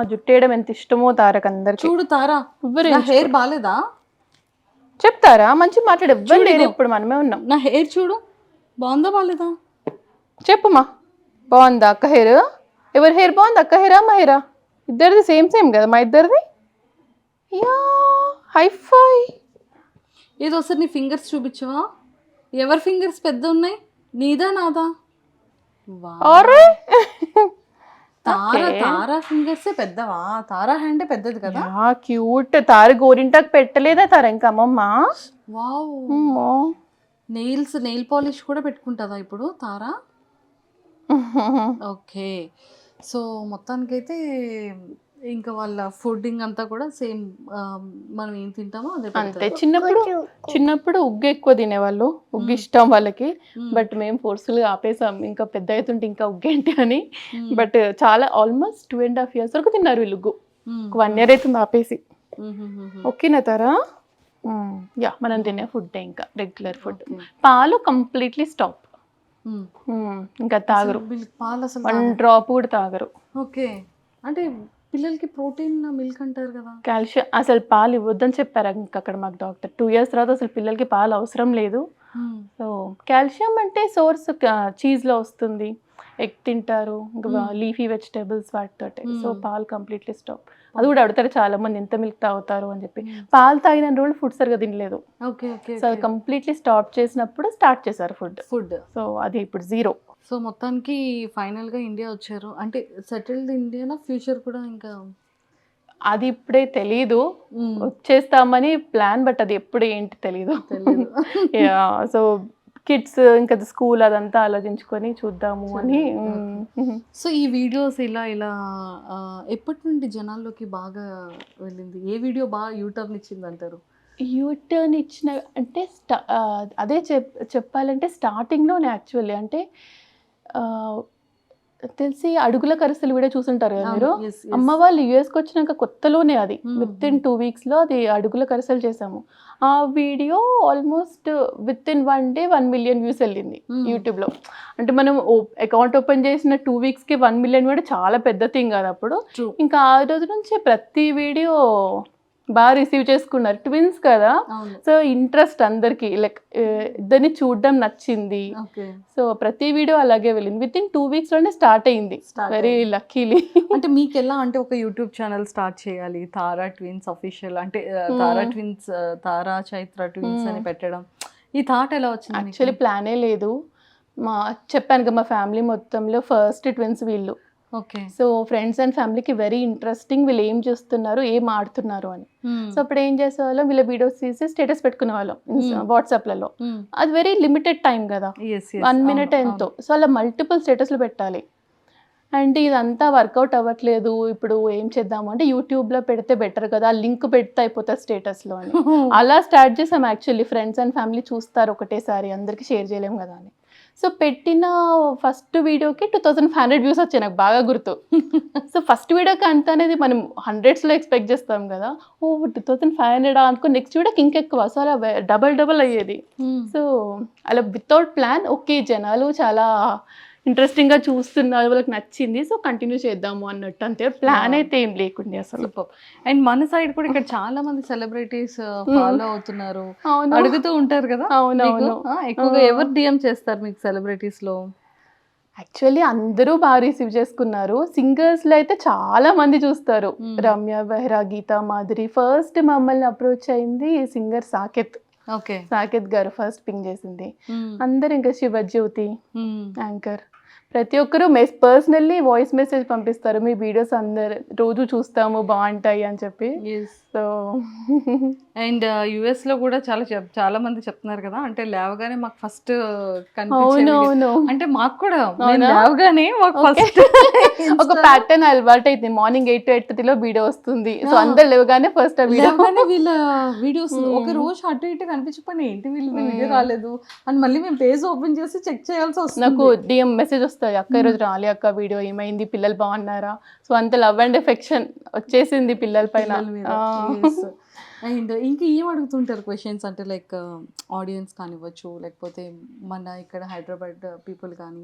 జుట్టు వేయడం ఎంత ఇష్టమో తారక్ అందరికి. చూడు తారా, నా హెయిర్ బాగాలేదా చెప్తారా? మంచి మాట్లాడు, ఎవ్వరు లేరు, ఇప్పుడు మనమే ఉన్నాం. నా హెయిర్ చూడు, బాగుందా బాగాలేదా చెప్పుమా. బాగుందా అక్క హెయిర్? ఎవరి హెయిర్ బాగుంది, అక్క హెయిరా మా హెయిరా? ఇద్దరిది సేమ్ సేమ్ కదా మా ఇద్దరిది. Yeah hi fi. ఏదో ఒకసారి నీ ఫింగర్స్ చూపించవా? ఎవరి ఫింగర్స్ పెద్ద ఉన్నాయి, నీదా నాదా? అరే తారా ఫింగర్సే పెద్దవా? తారా హ్యాండ్ పెద్దది కదా. క్యూట్. తార గోరింటాకు పెట్టలేదా తార ఇంకా అమ్మమ్మ? వావ్. నెయిల్ పాలిష్ కూడా పెట్టుకుంటుందా ఇప్పుడు తారా? ఓకే. సో మొత్తానికైతే ఇంకా వాళ్ళ ఫుడ్డింగ్ అంతా కూడా సేమ్, మనం ఏం తింటామో అదే అంతే. చిన్నప్పుడు ఉగ్గు ఎక్కువ తినేవాళ్ళు, ఉగ్గు ఇష్టం వాళ్ళకి. బట్ మేము ఫోర్స్ఫుల్గా ఆపేసాం, ఇంకా పెద్ద అవుతుంటే ఇంకా ఉగ్గేంటి అని. బట్ చాలా ఆల్మోస్ట్ 2.5 years వరకు తిన్నారు వీళ్ళు ఉగ్గు. 1 year అవుతుంది ఆపేసి. ఓకేనా తారా? యా, మనం తినే ఫుడ్ ఇంకా రెగ్యులర్ ఫుడ్. పాలు కంప్లీట్లీ స్టాప్, ఇంకా తాగరు, పాలు అసలు 1 drop కూడా తాగరు. ఓకే. అంటే పిల్లలకి ప్రోటీన్ మిల్క్ అంటారు కదా, కాల్షియం. అసలు పాలు ఇవ్వద్దని చెప్పారు ఇంకా అక్కడ మాకు డాక్టర్. 2 years తర్వాత అసలు పిల్లలకి పాలు అవసరం లేదు. సో కాల్షియం అంటే సోర్స్ చీజ్లో వస్తుంది, ఎగ్ తింటారు, ఇంకా లీఫీ వెజిటేబుల్స్ వాటితోటే. సో పాలు కంప్లీట్లీ స్టాప్. అది కూడా అడుగుతారు చాలా మంది, ఎంత మిల్క్ తాగుతారు అని చెప్పి. పాలు తాగిన రోజులు ఫుడ్ సరిగా తినలేదు. సో అది కంప్లీట్లీ స్టాప్ చేసినప్పుడు స్టార్ట్ చేశారు ఫుడ్. సో అది ఇప్పుడు 0. సో మొత్తానికి ఫైనల్గా ఇండియా వచ్చారు అంటే సెటిల్డ్ ఇండియానా, ఫ్యూచర్ కూడా ఇంకా అది ఇప్పుడే తెలీదు. వచ్చేస్తామని ప్లాన్, బట్ అది ఎప్పుడు ఏంటి తెలీదు. సో కిడ్స్ ఇంకా స్కూల్ అదంతా ఆలోచించుకొని చూద్దాము అని. సో ఈ వీడియోస్ ఇలా ఎప్పటి నుండి జనాల్లోకి బాగా వెళ్ళింది? ఏ వీడియో బాగా యూటర్న్ ఇచ్చింది అంటారు? యూటర్న్ ఇచ్చిన అంటే అదే చెప్పాలంటే స్టార్టింగ్లోనే యాక్చువల్లీ. అంటే తెలిసి అడుగుల కరిసెలు కూడా చూసుంటారు కదా మీరు. అమ్మ వాళ్ళు యుఎస్కి వచ్చినాక కొత్తలోనే అది విత్ ఇన్ 2 weeksలో అది అడుగుల కరిసెలు చేసాము. ఆ video almost with in 1 day 1 million views వెళ్ళింది యూట్యూబ్లో. అంటే మనం అకౌంట్ ఓపెన్ చేసిన 2 weeksకి 1 million కూడా చాలా పెద్ద థింగ్ కదా అప్పుడు. ఇంకా ఆ రోజు నుంచి ప్రతి వీడియో బాగా రిసీవ్ చేసుకున్నారు, ట్విన్స్ కదా. సో ఇంట్రెస్ట్ అందరికి, లైక్ ఇద్దరిని చూడడం నచ్చింది. సో ప్రతి వీడియో అలాగే వెళ్ళింది. విత్ ఇన్ 2 weeksలోనే స్టార్ట్ అయింది, వెరీ లక్కీలీ. అంటే మీకు ఎలా, అంటే ఒక యూట్యూబ్ ఛానల్ స్టార్ట్ చేయాలి, తారా ట్విన్స్ అఫీషియల్, అంటే తారా ట్విన్స్, తారా చైత్ర ట్విన్స్ అని పెట్టడం, ఈ థాట్ ఎలా వచ్చింది? యాక్చువల్లీ ప్లానే లేదు. చెప్పాను కదా, మా ఫ్యామిలీ మొత్తంలో ఫస్ట్ ట్విన్స్ వీళ్ళు. ఓకే. సో ఫ్రెండ్స్ అండ్ ఫ్యామిలీకి వెరీ ఇంట్రెస్టింగ్, వీళ్ళు ఏం చేస్తున్నారు, ఏం ఆడుతున్నారు అని. సో అప్పుడు ఏం చేసేవాళ్ళం, వీళ్ళ వీడియోస్ తీసి స్టేటస్ పెట్టుకునే వాళ్ళం వాట్సాప్లలో. అది వెరీ లిమిటెడ్ టైం కదా, 1 minute ఎంతో. సో అలా మల్టిపుల్ స్టేటస్లు పెట్టాలి. అండ్ ఇదంతా వర్కౌట్ అవ్వట్లేదు, ఇప్పుడు ఏం చేద్దాము అంటే యూట్యూబ్లో పెడితే బెటర్ కదా, లింక్ పెడితే అయిపోతుంది స్టేటస్లో అని. అలా స్టార్ట్ చేసాం యాక్చువల్లీ. ఫ్రెండ్స్ అండ్ ఫ్యామిలీ చూస్తారు ఒకటేసారి, అందరికీ షేర్ చేయలేము కదా అని. సో పెట్టిన ఫస్ట్ వీడియోకి 2500 views వచ్చాయి, నాకు బాగా గుర్తు. సో ఫస్ట్ వీడియోకి అంత అనేది మనం 100sలో ఎక్స్పెక్ట్ చేస్తాం కదా. 2500 అనుకో, నెక్స్ట్ వీడియోకి ఇంకెక్కువ. సో అలా డబల్ అయ్యేది. సో అలా వితౌట్ ప్లాన్, ఓకే జనాలు చాలా ఇంట్రెస్టింగ్గా చూస్తున్నారు, వాళ్ళకి నచ్చింది, సో కంటిన్యూ చేద్దాము అన్నట్టు, అంతే. ప్లాన్ అయితే ఏం లేకుండే అసలు. అండ్ మన సైడ్ కూడా ఇక్కడ చాలా మంది సెలబ్రిటీస్ ఫాలో అవుతున్నారు, అడుగుతూ ఉంటారు కదా. అవునవును. ఎక్కువగా ఎవరు డిఎం చేస్తారు మీకు సెలబ్రిటీస్ లో? యాక్చువల్లీ అందరూ బాగా రిసీవ్ చేసుకున్నారు. సింగర్స్లో అయితే చాలా మంది చూస్తారు, రమ్య బెహ్రా, గీతా మాధురి. ఫస్ట్ మమ్మల్ని అప్రోచ్ అయింది సింగర్ సాకేత్. సాకేత్ గారు ఫస్ట్ పింగ్ చేసింది. అందరు ఇంకా శివజ్యోతి యాంకర్, ప్రతి ఒక్కరు పర్సనల్లీ వాయిస్ మెసేజ్ పంపిస్తారు, మీ వీడియోస్ అందరు రోజు చూస్తాము బాగుంటాయి అని చెప్పి. సో అండ్ యుఎస్ లో కూడా చాలా మంది చెప్తున్నారు కదా, అంటే లేవగానే మాకు ఫస్ట్ అవునవును. అంటే మాకు కూడా లేవగానే మాకు ఫస్ట్ ఒక ప్యాటర్న్ అలవాటు అయితే మార్నింగ్ 8 to 8:30 వీడియో వస్తుంది. సో అందరు లేవగానే ఫస్ట్ ఆ వీడియో లేవగానే వీళ్ళ వీడియోస్ ఒక రోజు అటు ఇటు కనిపించకపోయినా ఏంటి వీళ్ళు వీడియో రాలేదు అని మళ్ళీ మేము పేజ్ ఓపెన్ చేసి చెక్ చేయాల్సి వస్తుంది. నాకు డిఎం మెసేజ్ వస్తుంది, అక్క ఈరోజు రాలే అక్క వీడియో, ఏమైంది, పిల్లలు బాగున్నారా. సో అంత లవ్ అండ్ ఎఫెక్షన్ వచ్చేసింది పిల్లల పైన. అండ్ ఇంకా ఏం అడుగుతుంటారు క్వశ్చన్స్ అంటే లైక్ ఆడియన్స్ కానివ్వచ్చు, లేకపోతే మన ఇక్కడ హైదరాబాద్ పీపుల్ కానీ?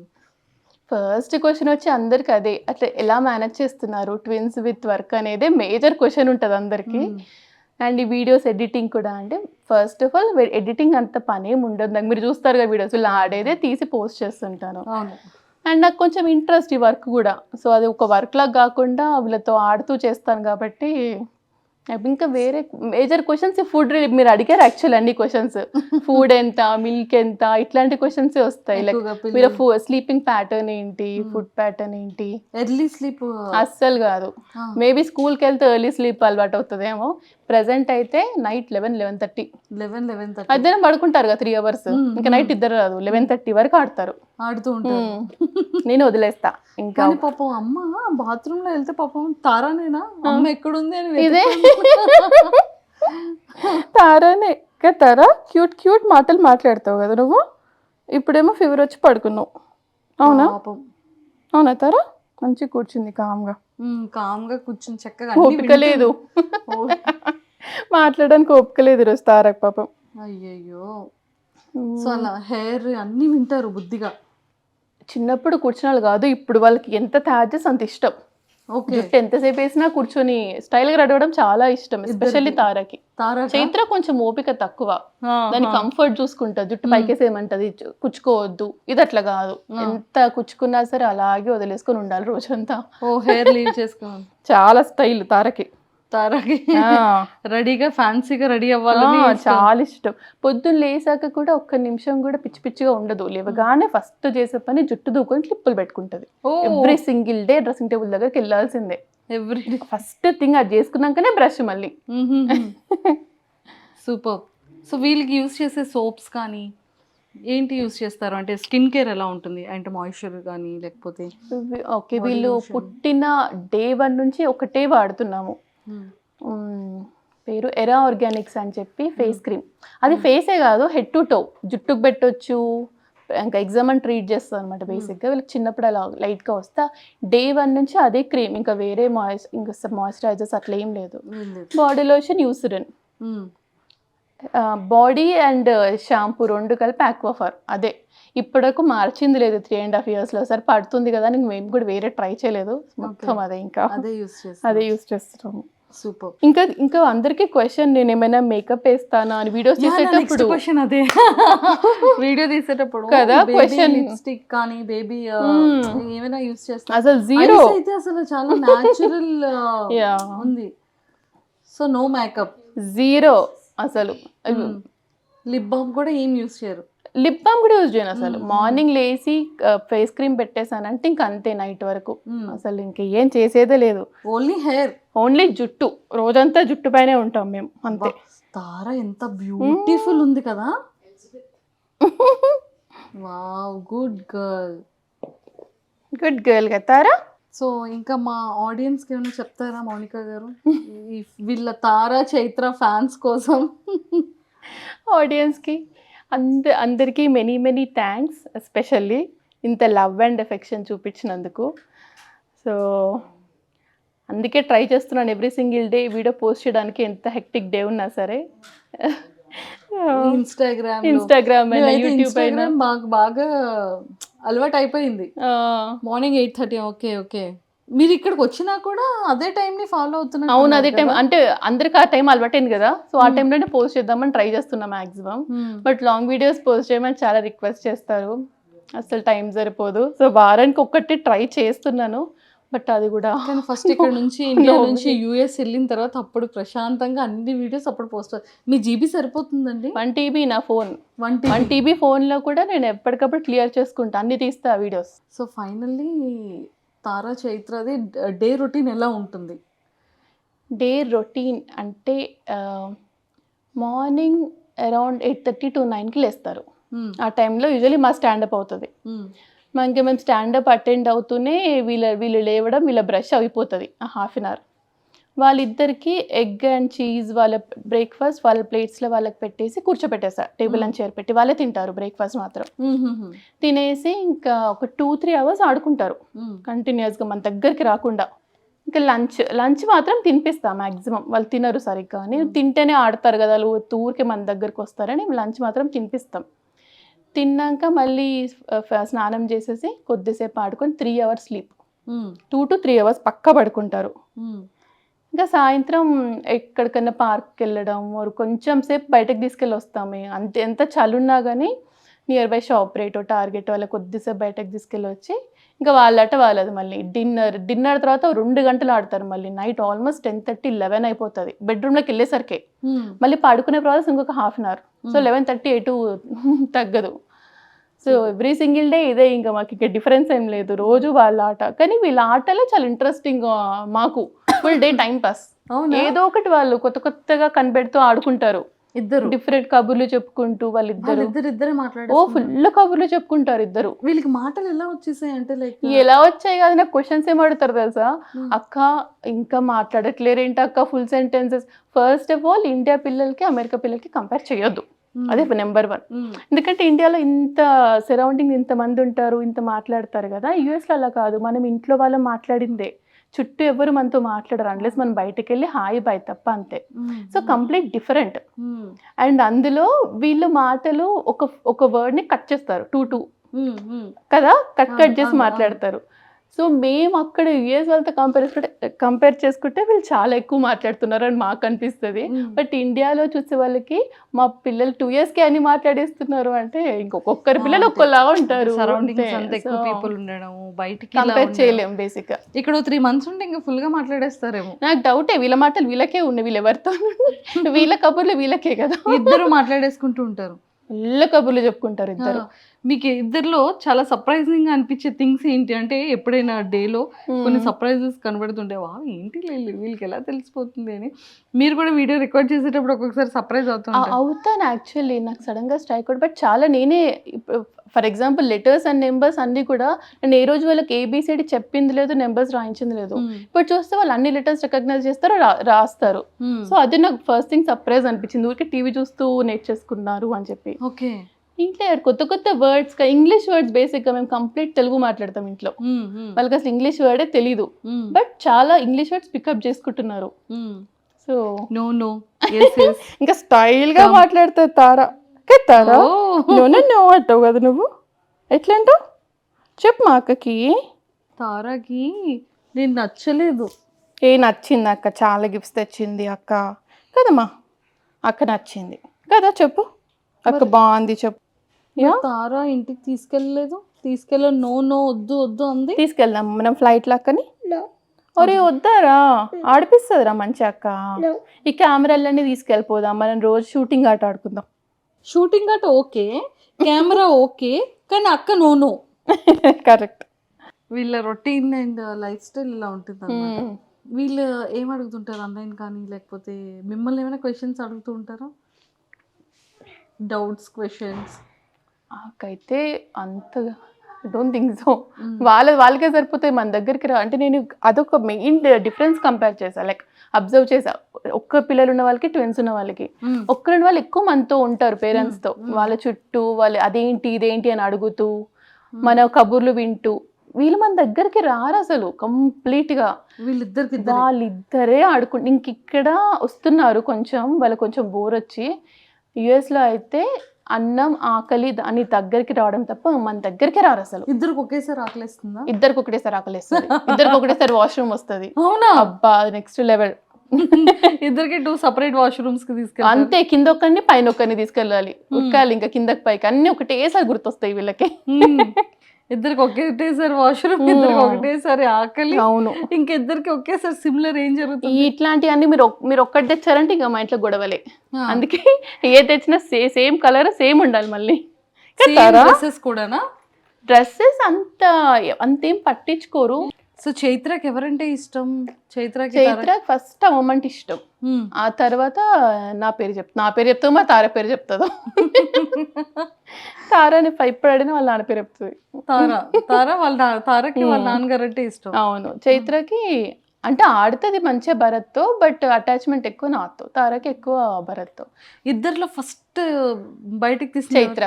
ఫస్ట్ క్వశ్చన్ వచ్చి అందరికి అదే, అట్లా ఎలా మేనేజ్ చేస్తున్నారు ట్విన్స్ విత్ వర్క్ అనేది మేజర్ క్వశ్చన్ ఉంటుంది అందరికి. అండ్ ఈ వీడియోస్ ఎడిటింగ్ కూడా, అంటే ఫస్ట్ ఆఫ్ ఆల్ ఎడిటింగ్ అంత పని ఏమి ఉండదు నాకు. మీరు చూస్తారు కదా వీడియోస్, ఇలా ఆడేదే తీసి పోస్ట్ చేస్తుంటాను. అండ్ నాకు కొంచెం ఇంట్రెస్ట్ ఈ వర్క్ కూడా. సో అది ఒక వర్క్ లాగా కాకుండా వీళ్ళతో ఆడుతూ చేస్తాను కాబట్టి ఇంకా వేరే మేజర్ క్వశ్చన్స్ ఫుడ్ మీరు అడిగారు యాక్చువల్ అన్ని క్వశ్చన్స్. ఫుడ్ ఎంత, మిల్క్ ఎంత, ఇట్లాంటి క్వశ్చన్స్ వస్తాయి. లైక్ మీరు స్లీపింగ్ ప్యాటర్న్ ఏంటి, ఫుడ్ ప్యాటర్న్ ఏంటి. ఎర్లీ స్లీప్ అస్సలు కాదు, మేబీ స్కూల్కి వెళ్తే ఎర్లీ స్లీప్ అలవాటు అవుతుందేమో. ప్రెసెంట్ అయితే నైట్ 11-11:30 మధ్యాహ్నం పడుకుంటారు కదా 3 hours. ఇంకా నైట్ ఇద్దరు రాదు, 11:30 వరకు ఆడతారు, ఆడుతూ ఉంటారు. నేను వదిలేస్తా. ఇంకా పాపం అమ్మ బాత్రూమ్ లో వెళ్తే పాపం తారానేనా అమ్మ ఎక్కడుంది అని ఇదే తారానే తారా క్యూట్ క్యూట్ మాటలు మాట్లాడతావు కదా నువ్వు. ఇప్పుడేమో ఫీవర్ వచ్చి పడుకున్నావు. అవునా అవునా తారా? మంచి కూర్చుంది కామ్గా కూర్చుని చక్కగా. ఓపిక లేదు మాట్లాడడానికి, ఓపిక లేదు ఈరోజు తారకు పాపం. అయ్యయ్యో. సో అలా హెయిర్ అన్ని వింటారు బుద్ధిగా. చిన్నప్పుడు కూర్చున్నాళ్ళు కాదు, ఇప్పుడు వాళ్ళకి ఎంత థాజెస్ అంత ఇష్టం. జుట్టు ఎంతసేపు వేసినా కూర్చొని స్టైల్ గా రెడవడం చాలా ఇష్టం, ఎస్పెషల్లీ తారకి. చైత్ర కొంచెం ఓపిక తక్కువ, దాని కంఫర్ట్ చూసుకుంటా. జుట్టు పైకేసేయమంటది, కుచ్చుకోవద్దు. ఇది అట్లా కాదు, ఎంత కుచ్చుకున్నా సరే అలాగే వదిలేసుకొని ఉండాలి రోజంతా. హెయిర్ లీవ్ చేసుకోవాలి. చాలా స్టైల్ తారకి రెడీగా ఫ్యాన్సీగా రెడీ అవ్వాలని చాలా ఇష్టం. పొద్దున్న లేసాక కూడా ఒక్క నిమిషం కూడా పిచ్చి పిచ్చిగా ఉండదు. లేవగానే ఫస్ట్ చేసే పని జుట్టు దూకొని క్లిప్పులు పెట్టుకుంటది. Every single day dressing table దగ్గరికి వెళ్ళాల్సిందే. ఎవ్రీ ఫస్ట్ థింగ్ అది చేసుకున్నాకనే బ్రష్ మళ్ళీ. సూపర్. సో వీళ్ళకి యూస్ చేసే సోప్స్ కానీ ఏంటి యూస్ చేస్తారు? అంటే స్కిన్ కేర్ ఎలా ఉంటుంది? అంటే మాయిశ్చర్ కానీ లేకపోతే? ఓకే, వీళ్ళు పుట్టిన day 1 నుంచి ఒకటే వాడుతున్నాము. పేరు ఎరా ఆర్గానిక్స్ అని చెప్పి ఫేస్ క్రీమ్. అది ఫేసే కాదు, హెడ్ టు టో జుట్టుకు పెట్టొచ్చు. ఇంకా ఎగ్జామ్ అని ట్రీట్ చేస్తుంది అనమాట. బేసిక్గా వీళ్ళకి చిన్నప్పుడు అలా లైట్గా వస్తా day 1 నుంచి అదే క్రీమ్, ఇంకా వేరే ఇంకా మాయిశ్చరైజర్స్ అట్లా ఏం లేదు. Body lotion Eucerin, body and shampoo 2 కలిపి ఆక్వాఫర్. అదే ఇప్పటివరకు మార్చింది లేదు 3.5 yearsలో. సరే పడుతుంది కదా అని మేము కూడా వేరే ట్రై చేయలేదు, మొత్తం అదే ఇంకా అదే యూస్ చేస్తున్నాము. సూపర్. ఇంకా అందరికీ క్వశ్చన్, నేను ఏమైనా మేకప్ వేస్తానా అని వీడియోస్ చేసేటప్పుడు. అదే వీడియో తీసేటప్పుడు కదా క్వశ్చన్, లిప్స్టిక్ కానీ బేబీ ఏమైనా యూస్ చేస్తా? అసలు జీరో అయితే అసలు చాలా న్యాచురల్ ఉంది. సో నో మేకప్, జీరో అసలు. లిప్ బామ్ కూడా ఏం యూస్ చేయరు? లిప్ బామ్ కూడా యూజ్ చేయను అసలు. మార్నింగ్ లేసి ఫేస్ క్రీమ్ పెట్టేసానంటే ఇంక అంతే నైట్ వరకు. అసలు ఇంకేం చేసేదే లేదు. ఓన్లీ హెయిర్, ఓన్లీ జుట్టు. రోజంతా జుట్టు పైనే ఉంటాం మేము, అంతే. తారా ఎంత బ్యూటిఫుల్ ఉంది కదా. Wow, good girl. Good girl కదా తారా. సో ఇంకా మా ఆడియన్స్కి ఏమైనా చెప్తారా మౌనిక గారు, వీళ్ళ తారా చైత్ర ఫ్యాన్స్ కోసం? ఆడియన్స్కి అందరికీ మెనీ థ్యాంక్స్, ఎస్పెషల్లీ ఇంత లవ్ అండ్ ఎఫెక్షన్ చూపించినందుకు. సో అందుకే ట్రై చేస్తున్నాను every single day video post చేయడానికి, ఎంత హెక్టిక్ డే ఉన్నా సరే. ఇన్స్టాగ్రామ్ అయినా యూట్యూబ్ అయినా మాకు బాగా అలవాటు అయిపోయింది. మార్నింగ్ 8:30. ఓకే మీరు ఇక్కడికి వచ్చినా కూడా అదే టైంని ఫాలో అవుతున్నారు? అవును, అదే టైం. అంటే అందరికి ఆ టైం అలవాటైంది కదా, సో ఆ టైంలోనే పోస్ట్ చేద్దామని ట్రై చేస్తున్నా maximum. But long videos post చేయమని చాలా రిక్వెస్ట్ చేస్తారు, అసలు టైం సరిపోదు. సో వారానికి ఒక్కటి ట్రై చేస్తున్నాను, బట్ అది కూడా ఫస్ట్ ఇక్కడ నుంచి ఇండియా నుంచి యూఎస్ వెళ్ళిన తర్వాత అప్పుడు ప్రశాంతంగా అన్ని వీడియోస్ అప్పుడు పోస్ట్. మీ జీబీ సరిపోతుందండి? 1 TB నా ఫోన్. 1 TB ఫోన్లో కూడా నేను ఎప్పటికప్పుడు క్లియర్ చేసుకుంటా, అన్ని తీస్తా వీడియోస్. సో ఫైనల్లీ తారా చైత్రది డే రొటీన్ ఎలా ఉంటుంది? డే రొటీన్ అంటే మార్నింగ్ అరౌండ్ 8:30 to 9కి లేస్తారు. ఆ టైంలో యూజువలీ మా స్టాండప్ అవుతుంది. మనకి మేము స్టాండప్ అటెండ్ అవుతూనే వీళ్ళు లేవడం, వీళ్ళ బ్రష్ అయిపోతుంది ఆ హాఫ్ అన్ అవర్. వాళ్ళిద్దరికి ఎగ్ అండ్ చీజ్ వాళ్ళ బ్రేక్ఫాస్ట్ వాళ్ళ ప్లేట్స్లో వాళ్ళకి పెట్టేసి కూర్చోపెట్టేస్తారు. టేబుల్ అండ్ చైర్ పెట్టి వాళ్ళే తింటారు బ్రేక్ఫాస్ట్ మాత్రం. తినేసి ఇంకా ఒక 2-3 అవర్స్ ఆడుకుంటారు కంటిన్యూస్గా మన దగ్గరికి రాకుండా. ఇంకా లంచ్ మాత్రం తినిపిస్తా మ్యాక్సిమం. వాళ్ళు తినరు సరిగ్గా అని, తింటేనే ఆడతారు కదా వాళ్ళు, ఊరికే మన దగ్గరికి వస్తారని లంచ్ మాత్రం తినిపిస్తాం. తిన్నాక మళ్ళీ స్నానం చేసేసి కొద్దిసేపు ఆడుకొని 3 అవర్స్ స్లీప్. 2 to 3 అవర్స్ పక్కా పడుకుంటారు. ఇంకా సాయంత్రం ఎక్కడికన్నా పార్క్కి వెళ్ళడం, కొంచెం సేపు బయటకు తీసుకెళ్ళి వస్తాము. ఎంత చలున్నా కానీ నియర్ బై షాప్ రేటో టార్గెట్ వాళ్ళ కొద్దిసేపు బయటకు తీసుకెళ్ళి వచ్చి ఇంకా వాళ్ళట వాళ్ళది మళ్ళీ డిన్నర్ తర్వాత 2 గంటలు ఆడతారు. మళ్ళీ నైట్ ఆల్మోస్ట్ 10:30, 11 అయిపోతుంది బెడ్రూమ్లోకి వెళ్ళేసరికి. మళ్ళీ పడుకునే ప్రాసెస్ ఇంకొక హాఫ్ అన్ అవర్. సో 11:30 ఎటు తగ్గదు. సో ఎవ్రీ సింగిల్ డే ఇదే, ఇంకా మాకు ఇంకా డిఫరెన్స్ ఏం లేదు. రోజు వాళ్ళ ఆట, కానీ వీళ్ళ ఆటలే చాలా ఇంట్రెస్టింగ్. మాకు ఫుల్ డే టైం పాస్. ఏదో ఒకటి వాళ్ళు కొత్తగా కనిపెడుతూ ఆడుకుంటారు. ఇద్దరు డిఫరెంట్ కబుర్లు చెప్పుకుంటూ వాళ్ళిద్దరు ఫుల్ కబుర్లు చెప్పుకుంటారు ఇద్దరు. వీళ్ళకి మాటలు ఎలా వచ్చేసాయి అంటే లైక్ ఎలా వచ్చాయి కాదు, నాకు క్వశ్చన్స్ ఏం అడుగుతారు తెలుసా, అక్క ఇంకా మాట్లాడట్లేరేంటి అక్క full sentences. First of all India పిల్లలకి అమెరికా పిల్లలకి కంపేర్ చేయొద్దు, అదే నెంబర్ 1. ఎందుకంటే ఇండియాలో ఇంత సరౌండింగ్ ఇంతమంది ఉంటారు, ఇంత మాట్లాడతారు కదా. యూఎస్లో అలా కాదు, మనం ఇంట్లో వాళ్ళు మాట్లాడిందే, చుట్టూ ఎవరు మనతో మాట్లాడరు అన్లెస్ మనం బయటకు వెళ్ళి హాయ్ బాయ్ తప్ప, అంతే. So complete different. అండ్ అందులో వీళ్ళు మాటలు ఒక వర్డ్ని కట్ చేస్తారు 2 కదా, కట్ చేసి మాట్లాడతారు. సో మేము అక్కడ యూఎస్ వాళ్ళతో కంపేర్ చేసుకుంటే వీళ్ళు చాలా ఎక్కువ మాట్లాడుతున్నారు అని మాకు అనిపిస్తుంది. బట్ ఇండియాలో చూసే వాళ్ళకి మా పిల్లలు 2 yearsకి అని మాట్లాడేస్తున్నారు అంటే ఇంకొకరి పిల్లలు ఒక్కలా ఉంటారు. పీపుల్ ఉండడం బయటికి కంపేర్ చేయలేము బేసిక్ గా. ఇక్కడ 3 months ఉంటే ఇంకా ఫుల్ గా మాట్లాడేస్తారేమో. నాకు డౌటే, వీళ్ళ మాటలు వీళ్ళకే ఉన్నాయి, వీళ్ళు ఎవరితో వీళ్ళ కబుర్లు వీళ్ళకే కదా. ఇద్దరు మాట్లాడేసుకుంటూ ఉంటారు, ఫుల్ కబుర్లు చెప్పుకుంటారు ఇద్దరు. మీకు ఇద్దరిలో చాలా సర్ప్రైజింగ్ గా అనిపించే థింగ్స్ ఏంటి అంటే, ఎప్పుడైనా డేలో కొన్ని సర్ప్రైజెస్ కనబడుతుంటే వా ఏంటి వీళ్ళకి ఎలా తెలిసిపోతుంది అని మీరు కూడా వీడియో రికార్డ్ చేసేటప్పుడు ఒక్కొక్కసారి సర్ప్రైజ్ అవుతాను. యాక్చువల్లీ నాకు సడన్ గా స్ట్రైక్ అవుట్, బట్ చాలా నేనే for example letters and numbers అన్ని కూడా నేను ఏ రోజు వాళ్ళకి ఏబిసిడి చెప్పింది లేదు, నెంబర్స్ రాయించింది లేదు. ఇప్పుడు చూస్తే వాళ్ళు అన్ని లెటర్స్ రికగ్నైజ్ చేస్తారు, రాస్తారు. సో అది నాకు ఫస్ట్ థింగ్ సర్ప్రైజ్ అనిపించింది. ఊరికే టీవీ చూస్తూ నేర్చేసుకున్నారు అని చెప్పి. ఓకే, ఇంట్లో కొత్త వర్డ్స్, ఇంగ్లీష్ వర్డ్స్ బేసిక్గా మేము కంప్లీట్ తెలుగు మాట్లాడతాం ఇంట్లో, వాళ్ళకి అసలు ఇంగ్లీష్ వర్డే తెలీదు, బట్ చాలా ఇంగ్లీష్ వర్డ్స్ పికప్ చేసుకుంటున్నారు. సో నో ఇంకా స్టైల్ గా మాట్లాడుతారు. తారా నో అంటావు కదా నువ్వు, ఎట్లా అంటావు చెప్పు మా అక్కకి. తారాకి నేను నచ్చలేదు. నచ్చింది అక్క, చాలా గిఫ్ట్స్ తెచ్చింది అక్క కదమ్మా, అక్క నచ్చింది కదా చెప్పు, అక్క బాగుంది చెప్పు. తారా ఇంటికి తీసుకెళ్ళలేదు, నో వద్దు అంది. తీసుకెళ్దాం మనం ఫ్లైట్ లాక్కని. ఒరే వద్దారా, ఆడిపిస్తుందిరా మంచి అక్క. ఈ కెమెరాలన్నీ తీసుకెళ్ళిపోదాం, మనం రోజు షూటింగ్ ఆట ఆడుకుందాం. షూటింగ్ ఆట ఓకే, కెమెరా ఓకే, కానీ అక్క నో. కరెక్ట్. వీళ్ళ రొటీన్ అండ్ లైఫ్ స్టైల్ ఇలా ఉంటుంది అన్నమాట. వీళ్ళు ఏం అడుగుతుంటారు అన్నయ్యని కానీ, లేకపోతే మిమ్మల్ని ఏమైనా క్వశ్చన్స్ అడుగుతూ ఉంటారా? Doubts, questions? నాకైతే అంతగా డోంట్ థింక్ సో. వాళ్ళకే సరిపోతాయి, మన దగ్గరికి రా అంటే. నేను అదొక మెయిన్ డిఫరెన్స్ కంపేర్ చేశాను, లైక్ అబ్జర్వ్ చేసా. ఒక్క పిల్లలు ఉన్న వాళ్ళకి, ట్విన్స్ ఉన్న వాళ్ళకి, ఒక్కరున్న వాళ్ళు ఎక్కువ మనతో ఉంటారు పేరెంట్స్తో, వాళ్ళ చుట్టూ వాళ్ళు అదేంటి ఇదేంటి అని అడుగుతూ మన కబుర్లు వింటూ. వీళ్ళు మన దగ్గరికి రారు అసలు కంప్లీట్గా. వాళ్ళిద్దరే ఆడుకుంటు ఇంక ఇక్కడ వస్తున్నారు కొంచెం, వాళ్ళకి కొంచెం బోర్ వచ్చి. యుఎస్లో అయితే అన్నం ఆకలి అని దగ్గరికి రావడం తప్ప మన దగ్గరికి రారు అసలు. ఇద్దరికి ఒకేసారి ఆకలిస్తుందా? ఇద్దరికి ఒకటేసారి ఆకలిస్తుంది, ఇద్దరికి ఒకటేసారి వాష్రూమ్ వస్తుంది. అవునా? అబ్బా నెక్స్ట్ లెవెల్. ఇద్దరికి 2 separate వాష్రూమ్స్ కి తీసుకెళ్ళి, అంతే. కింద ఒక్కరిని పైన ఒక్కరిని తీసుకెళ్ళాలి, ఉక్కాలి ఇంకా కిందకి పైకి, అన్ని ఒకటేసారి గుర్తొస్తాయి వీళ్ళకి. ఇద్దరికి ఒకటేసారి వాష్రూమ్, ఇద్దరికి ఒకటేసారి ఆకలి. అవును, ఇంకిద్దరికి ఒకేసారి సిమిలర్ ఏం జరుగుతుంది? ఇట్లాంటివన్నీ మీరు ఒక్కటి తెచ్చారంటే ఇంకా మా ఇంట్లో గొడవలే. అందుకే ఏ తెచ్చినా సేమ్ కలర్ సేమ్ ఉండాలి. మళ్ళీ డ్రెస్సెస్ కూడానా? డ్రెస్సెస్ అంతేం పట్టించుకోరు. సో చైత్రకి ఎవరంటే ఇష్టం? చైత్రకి చైత్ర ఫస్ట్ అమ్మమ్మంటే ఇష్టం, ఆ తర్వాత నా పేరు చెప్తా మా తార పేరు చెప్తుందో. తారాని ఇప్పుడు అడిగిన వాళ్ళ నాన్న పేరు చెప్తుంది. తారకి వాళ్ళ నాన్నగారు అంటే ఇష్టం. అవును. చైత్రకి అంటే ఆడుతుంది మంచిగా భరత్తో, బట్ అటాచ్మెంట్ ఎక్కువ నాతో. తారకి ఎక్కువ భరత్తో. ఇద్దర్లో ఫస్ట్ బయటకు తీసిన చైత్ర.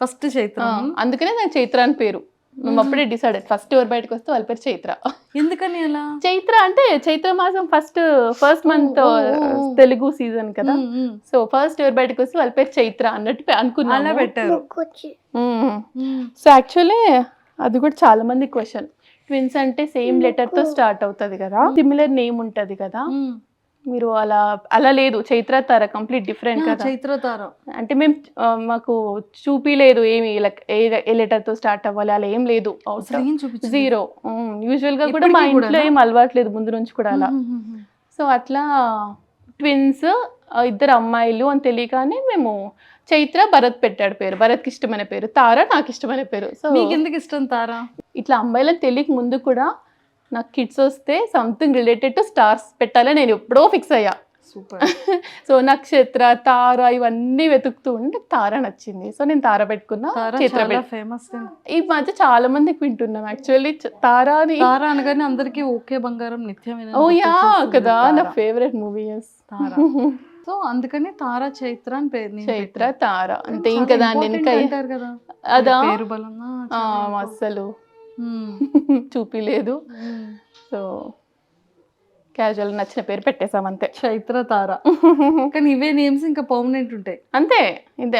ఫస్ట్ చైత్ర. అందుకనే నాకు చైత్ర అని పేరు. మేము అప్పుడే డిసైడెడ్ ఫస్ట్ ఎవరు బయటకు వస్తే వాళ్ళ పేరు చైత్ర. ఎందుకని అలా? చైత్ర అంటే చైత్ర మాసం ఫస్ట్ మంత్ తెలుగు సీజన్ కదా, సో ఫస్ట్ ఎవరు బయటకు వస్తే వాళ్ళ పేరు చైత్ర అన్నట్టు అనుకున్నా. అలా పెట్టారు. సో యాక్చువల్లీ అది కూడా చాలా మంది క్వశ్చన్. ట్విన్స్ అంటే సేమ్ లెటర్ తో స్టార్ట్ అవుతుంది కదా, సిమిలర్ నేమ్ ఉంటది కదా, మీరు అలా లేదు. చైత్ర తార కంప్లీట్ డిఫరెంట్ కదా. చైత్ర తార అంటే మేము మాకు చూపిలేదు ఏమి ఏ లెటర్ తో స్టార్ట్ అవ్వాలి అలా ఏం లేదు. జీరో. యూజువల్ గా కూడా మా ఇంట్లో ఏం అలవాట్లేదు ముందు నుంచి కూడా అలా. సో అట్లా ట్విన్స్ ఇద్దరు అమ్మాయిలు అని తెలియగానే మేము చైత్ర భరత్ పెట్టాడు పేరు. భరత్కి ఇష్టమైన పేరు, తార నాకు ఇష్టమైన పేరు. సో మీకు ఎందుకు ఇష్టం తార? ఇట్లా అమ్మాయిలని తెలియక ముందు కూడా నాకు కిడ్స్ వస్తే సంథింగ్ రిలేటెడ్ టు స్టార్స్ పెట్టాలని నేను ఎప్పుడో ఫిక్స్ అయ్యా. సూపర్. సో నక్షత్ర, తార ఇవన్నీ వెతుకుతూ ఉంటే తార నచ్చింది. సో నేను తార పెట్టుకున్నా. చైత్ర ఫేమస్. ఈ మధ్య చాలా మందికి వింటున్నాం యాక్చువల్లీ తార అనగానే అందరికి ఓకే బంగారం నిత్యమైన. ఓ యా కదా, నా ఫేవరెట్ మూవీ తార. సో అందుకని తార చైత్ర అని పేరు. చైత్ర తార అంతే. ఇంకా దాన్ని ఇంకా కదా అదా పేరు బలంగా అస్సలు చూపిలేదు. సో క్యాజువల్ నచ్చిన పేరు పెట్టేసాం అంతే, చైత్ర తార. కానీ ఇవే నేమ్స్ ఇంకా పర్మనెంట్ ఉంటాయి అంతే.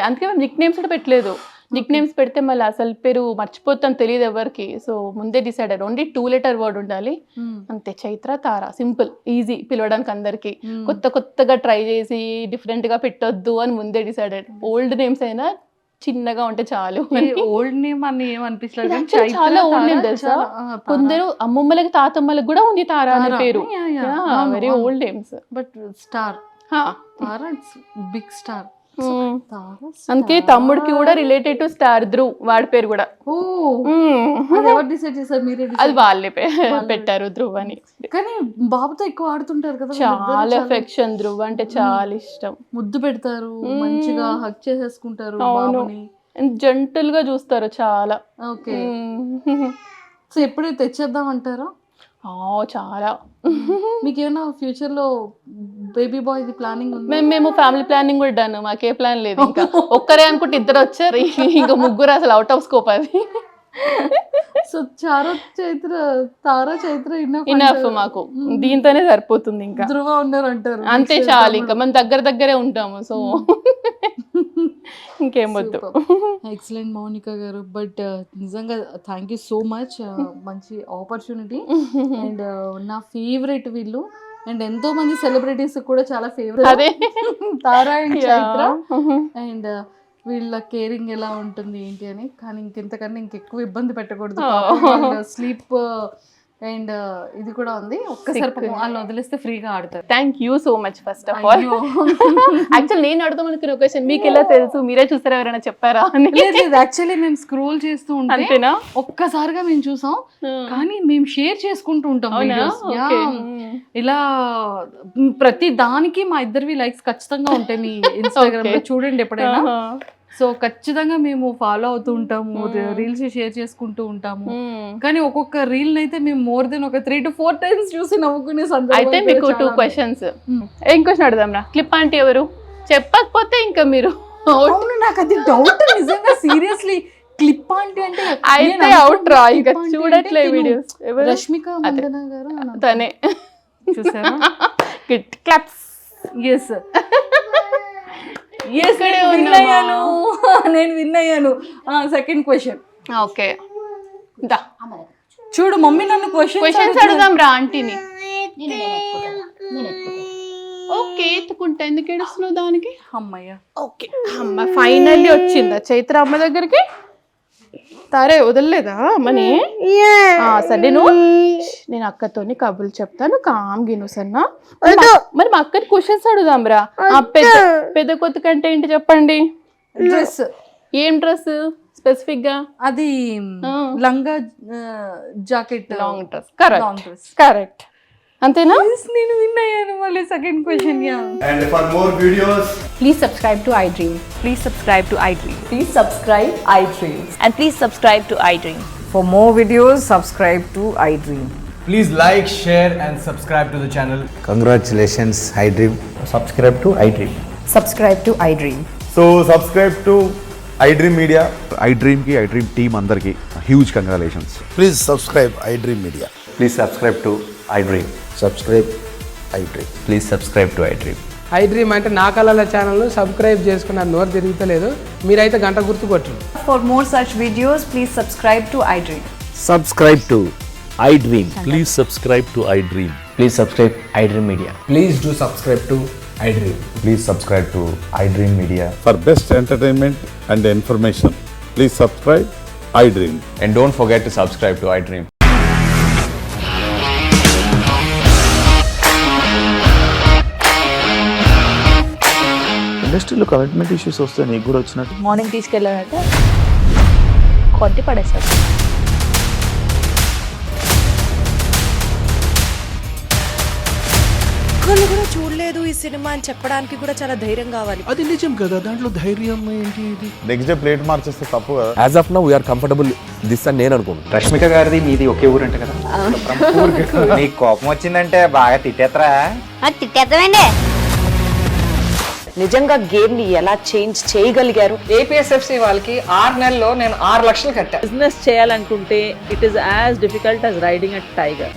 అందుకే మేము నిక్ నేమ్స్ కూడా పెట్టలేదు. నిక్ నేమ్స్ పెడితే మళ్ళీ అసలు పేరు మర్చిపోతాం, తెలియదు ఎవరికి. సో ముందే డిసైడెడ్ ఓన్లీ 2 letter వర్డ్ ఉండాలి అంతే. చైత్ర తార సింపుల్, ఈజీ పిలవడానికి అందరికి. కొత్తగా ట్రై చేసి డిఫరెంట్ గా పెట్టొద్దు అని ముందే డిసైడెడ్. ఓల్డ్ నేమ్స్ అయినా చిన్నగా ఉంటే చాలు. ఓల్డ్ నేమ్ అని ఏమనిపించలేదు. చాలా ఓల్డ్ నేమ్ తెలుసా, కొందరు అమ్మమ్మలకి తాతమ్మలకు కూడా ఉంది తార అనే పేరు. Very old names. But star Tara big star. అందుకే తమ్ముడికి కూడా రిలేటెడ్ టు స్టార్ ధ్రువ్, వాడి పేరు కూడా. అది వాళ్ళే పెట్టారు ధ్రువ్ అని. కానీ బాబుతో ఎక్కువ ఆడుతుంటారు కదా, చాలా ఎఫెక్షన్. ధ్రువ్ అంటే చాలా ఇష్టం. ముద్దు పెడతారు, మంచిగా హగ్ చేసేసుకుంటారు. జంటల్ గా చూస్తారు చాలా. ఓకే. సో ఎప్పుడు తెచ్చేద్దాం అంటారా? చాలా. మీకు ఏమైనా ఫ్యూచర్ లో బేబీ బాయ్ ప్లానింగ్ ఉంది? మేము ఫ్యామిలీ ప్లానింగ్ కూడా డన్. మాకే ప్లాన్ లేదు. ఇంకా ఒక్కరే అనుకుంటే ఇద్దరు వచ్చారు, ఇంకా ముగ్గురు అసలు అవుట్ ఆఫ్ స్కోప్ అది. సో తారా చైత్ర ఇనఫ్ మాకు, దీంతోనే సరిపోతుంది. ఇంకా ధ్రువ ఉన్నారు అంటారు అంతే చాలు. ఇంకా మనం దగ్గరే ఉంటాము. సో ఇంకేం వద్దు. ఎక్సలెంట్ మౌనిక గారు. బట్ నిజంగా థ్యాంక్ యూ సో మచ్. మంచి ఆపర్చునిటీ. అండ్ నా ఫేవరెట్ వీళ్ళు. అండ్ ఎంతో మంది సెలబ్రిటీస్ కూడా చాలా favourite Tara and Chaitra. And వీళ్ళ కేరింగ్ ఎలా ఉంటుంది ఏంటి అని. కానీ ఇంకెంతకన్నా ఇంకెక్కువ ఇబ్బంది పెట్టకూడదు. స్లీప్ అండ్ ఇది కూడా ఉంది. ఒక్కసారి వాళ్ళు వదిలేస్తే ఫ్రీగా ఆడతారు. Thank you so much first of all. Actual నేను అడుగుదాం అనుకున్న క్వశ్చన్ మీకు ఎలా తెలుసు, మీరే చూసారా, ఎవరైనా చెప్పారా అని? యాక్చువల్లీ మేము స్క్రోల్ చేస్తూ ఉంటాం, ఒక్కసారిగా మేము చూసాం. కానీ మేము షేర్ చేసుకుంటూ ఉంటాం ఇలా. ప్రతి దానికి మా ఇద్దరివి లైక్స్ ఖచ్చితంగా ఉంటాయి మీ ఇన్స్టాగ్రామ్ లో, చూడండి ఎప్పుడైనా. సో ఖచ్చితంగా మేము ఫాలో అవుతూ ఉంటాము, రీల్స్ షేర్ చేసుకుంటూ ఉంటాము. కానీ ఒక్కొక్క రీల్ అయితే మేము మోర్ దెన్ ఒక 3 to 4 times చూసి నవ్వుకునే సందర్భం. అయితే మీకు 2 questions. ఏం క్వశ్చన్ అడుగుదాం రా? క్లిప్ ఆంటీ ఎవరు చెప్పకపోతే ఇంకా మీరు. అవును, నాకు అది డౌట్ నిజంగా. సీరియస్లీ క్లిప్ ఆంటీ అంటే అయితే అవుట్ రా. ఇక చూడట్లే వీడియోస్. రష్మిక మందన గారు తనే. చూసారా? Kit claps. ఎస్ నేను విన్ అయ్యాను. Second question. ఓకే చూడు మమ్మీ నన్ను క్వశ్చన్స్ అడుగుదాం రా ఆంటీని. ఓకే ఎత్తుకుంటా, ఎందుకు ఏడుస్తున్నావు దానికి? అమ్మయ్య. ఓకే అమ్మ ఫైనల్లీ వచ్చిందా చైత్ర అమ్మ దగ్గరికి? తారే వదలలేదా అమ్మని? సరే నేను అక్కతోని కబుర్లు చెప్తాను, కామ్ గిను సన్నా. మరి మా అక్కని క్వశ్చన్స్ అడుగుదాం రా. పెద్ద కొత్త కంటే ఏంటి చెప్పండి? డ్రెస్. ఏం డ్రెస్? స్పెసిఫిక్ గా అది లంగా jacket long dress. Long dress. Correct అంతేనా? నేను విన్ అయ్యాను. మళ్ళీ second question. And for more videos, please subscribe to iDream. Please subscribe to iDream. Please subscribe iDream. And please subscribe to iDream. For more videos, subscribe to iDream. Please like, share and subscribe to the channel. Congratulations, iDream. Subscribe to iDream. Subscribe to iDream. so subscribe to iDream Media. iDream ki iDream team andarki huge congratulations. Please subscribe iDream Media. Please subscribe to iDream. Subscribe iDream. Please subscribe to iDream. iDream అంటే నా కళల channel subscribe చేసుకున్న నోరు తిరుగుతలేదు. మీరైతే గంట గుర్తు కొట్టండి. For more such videos, please subscribe to iDream. Subscribe to iDream. Please subscribe to iDream. Please subscribe iDream Media. Please do subscribe to iDream. Please subscribe to iDream Media. For best entertainment and information please subscribe iDream. And don't forget to subscribe to iDream. ఇండస్ట్రీలో commitment issues వస్తే నీకు కూడా వచ్చినట్టు morning తీసుకెళ్ళాలంటే కొట్టి పడేస్తారు. ఒక్కళ్ళు కూడా చూడలేదు ఈ సినిమా అని చెప్పడానికి కూడా చాలా ధైర్యం కావాలి. అది నిజం కదా, దాంట్లో ధైర్యం ఏంటి? ఇది నెక్స్ట్ డే ప్లేట్ మార్చేస్తే తప్పు కదా. As of now we are comfortable this అని నేను అనుకుంటున్నాను. రష్మిక గారిది మీది ఒకే ఊరు అంట కదా. నీకు కోపం వచ్చిందంటే బాగా తిట్టేత్తరా? తిట్టేద్దామండి. నిజంగా గేమ్ ని ఎలా చేంజ్ చేయగలిగారు? ఏపీఎస్ఎఫ్సి వాళ్ళకి 6 నెలల్లో నేను 6 లక్షలు కట్టా. బిజినెస్ చేయాలనుకుంటే it is as difficult as riding a tiger.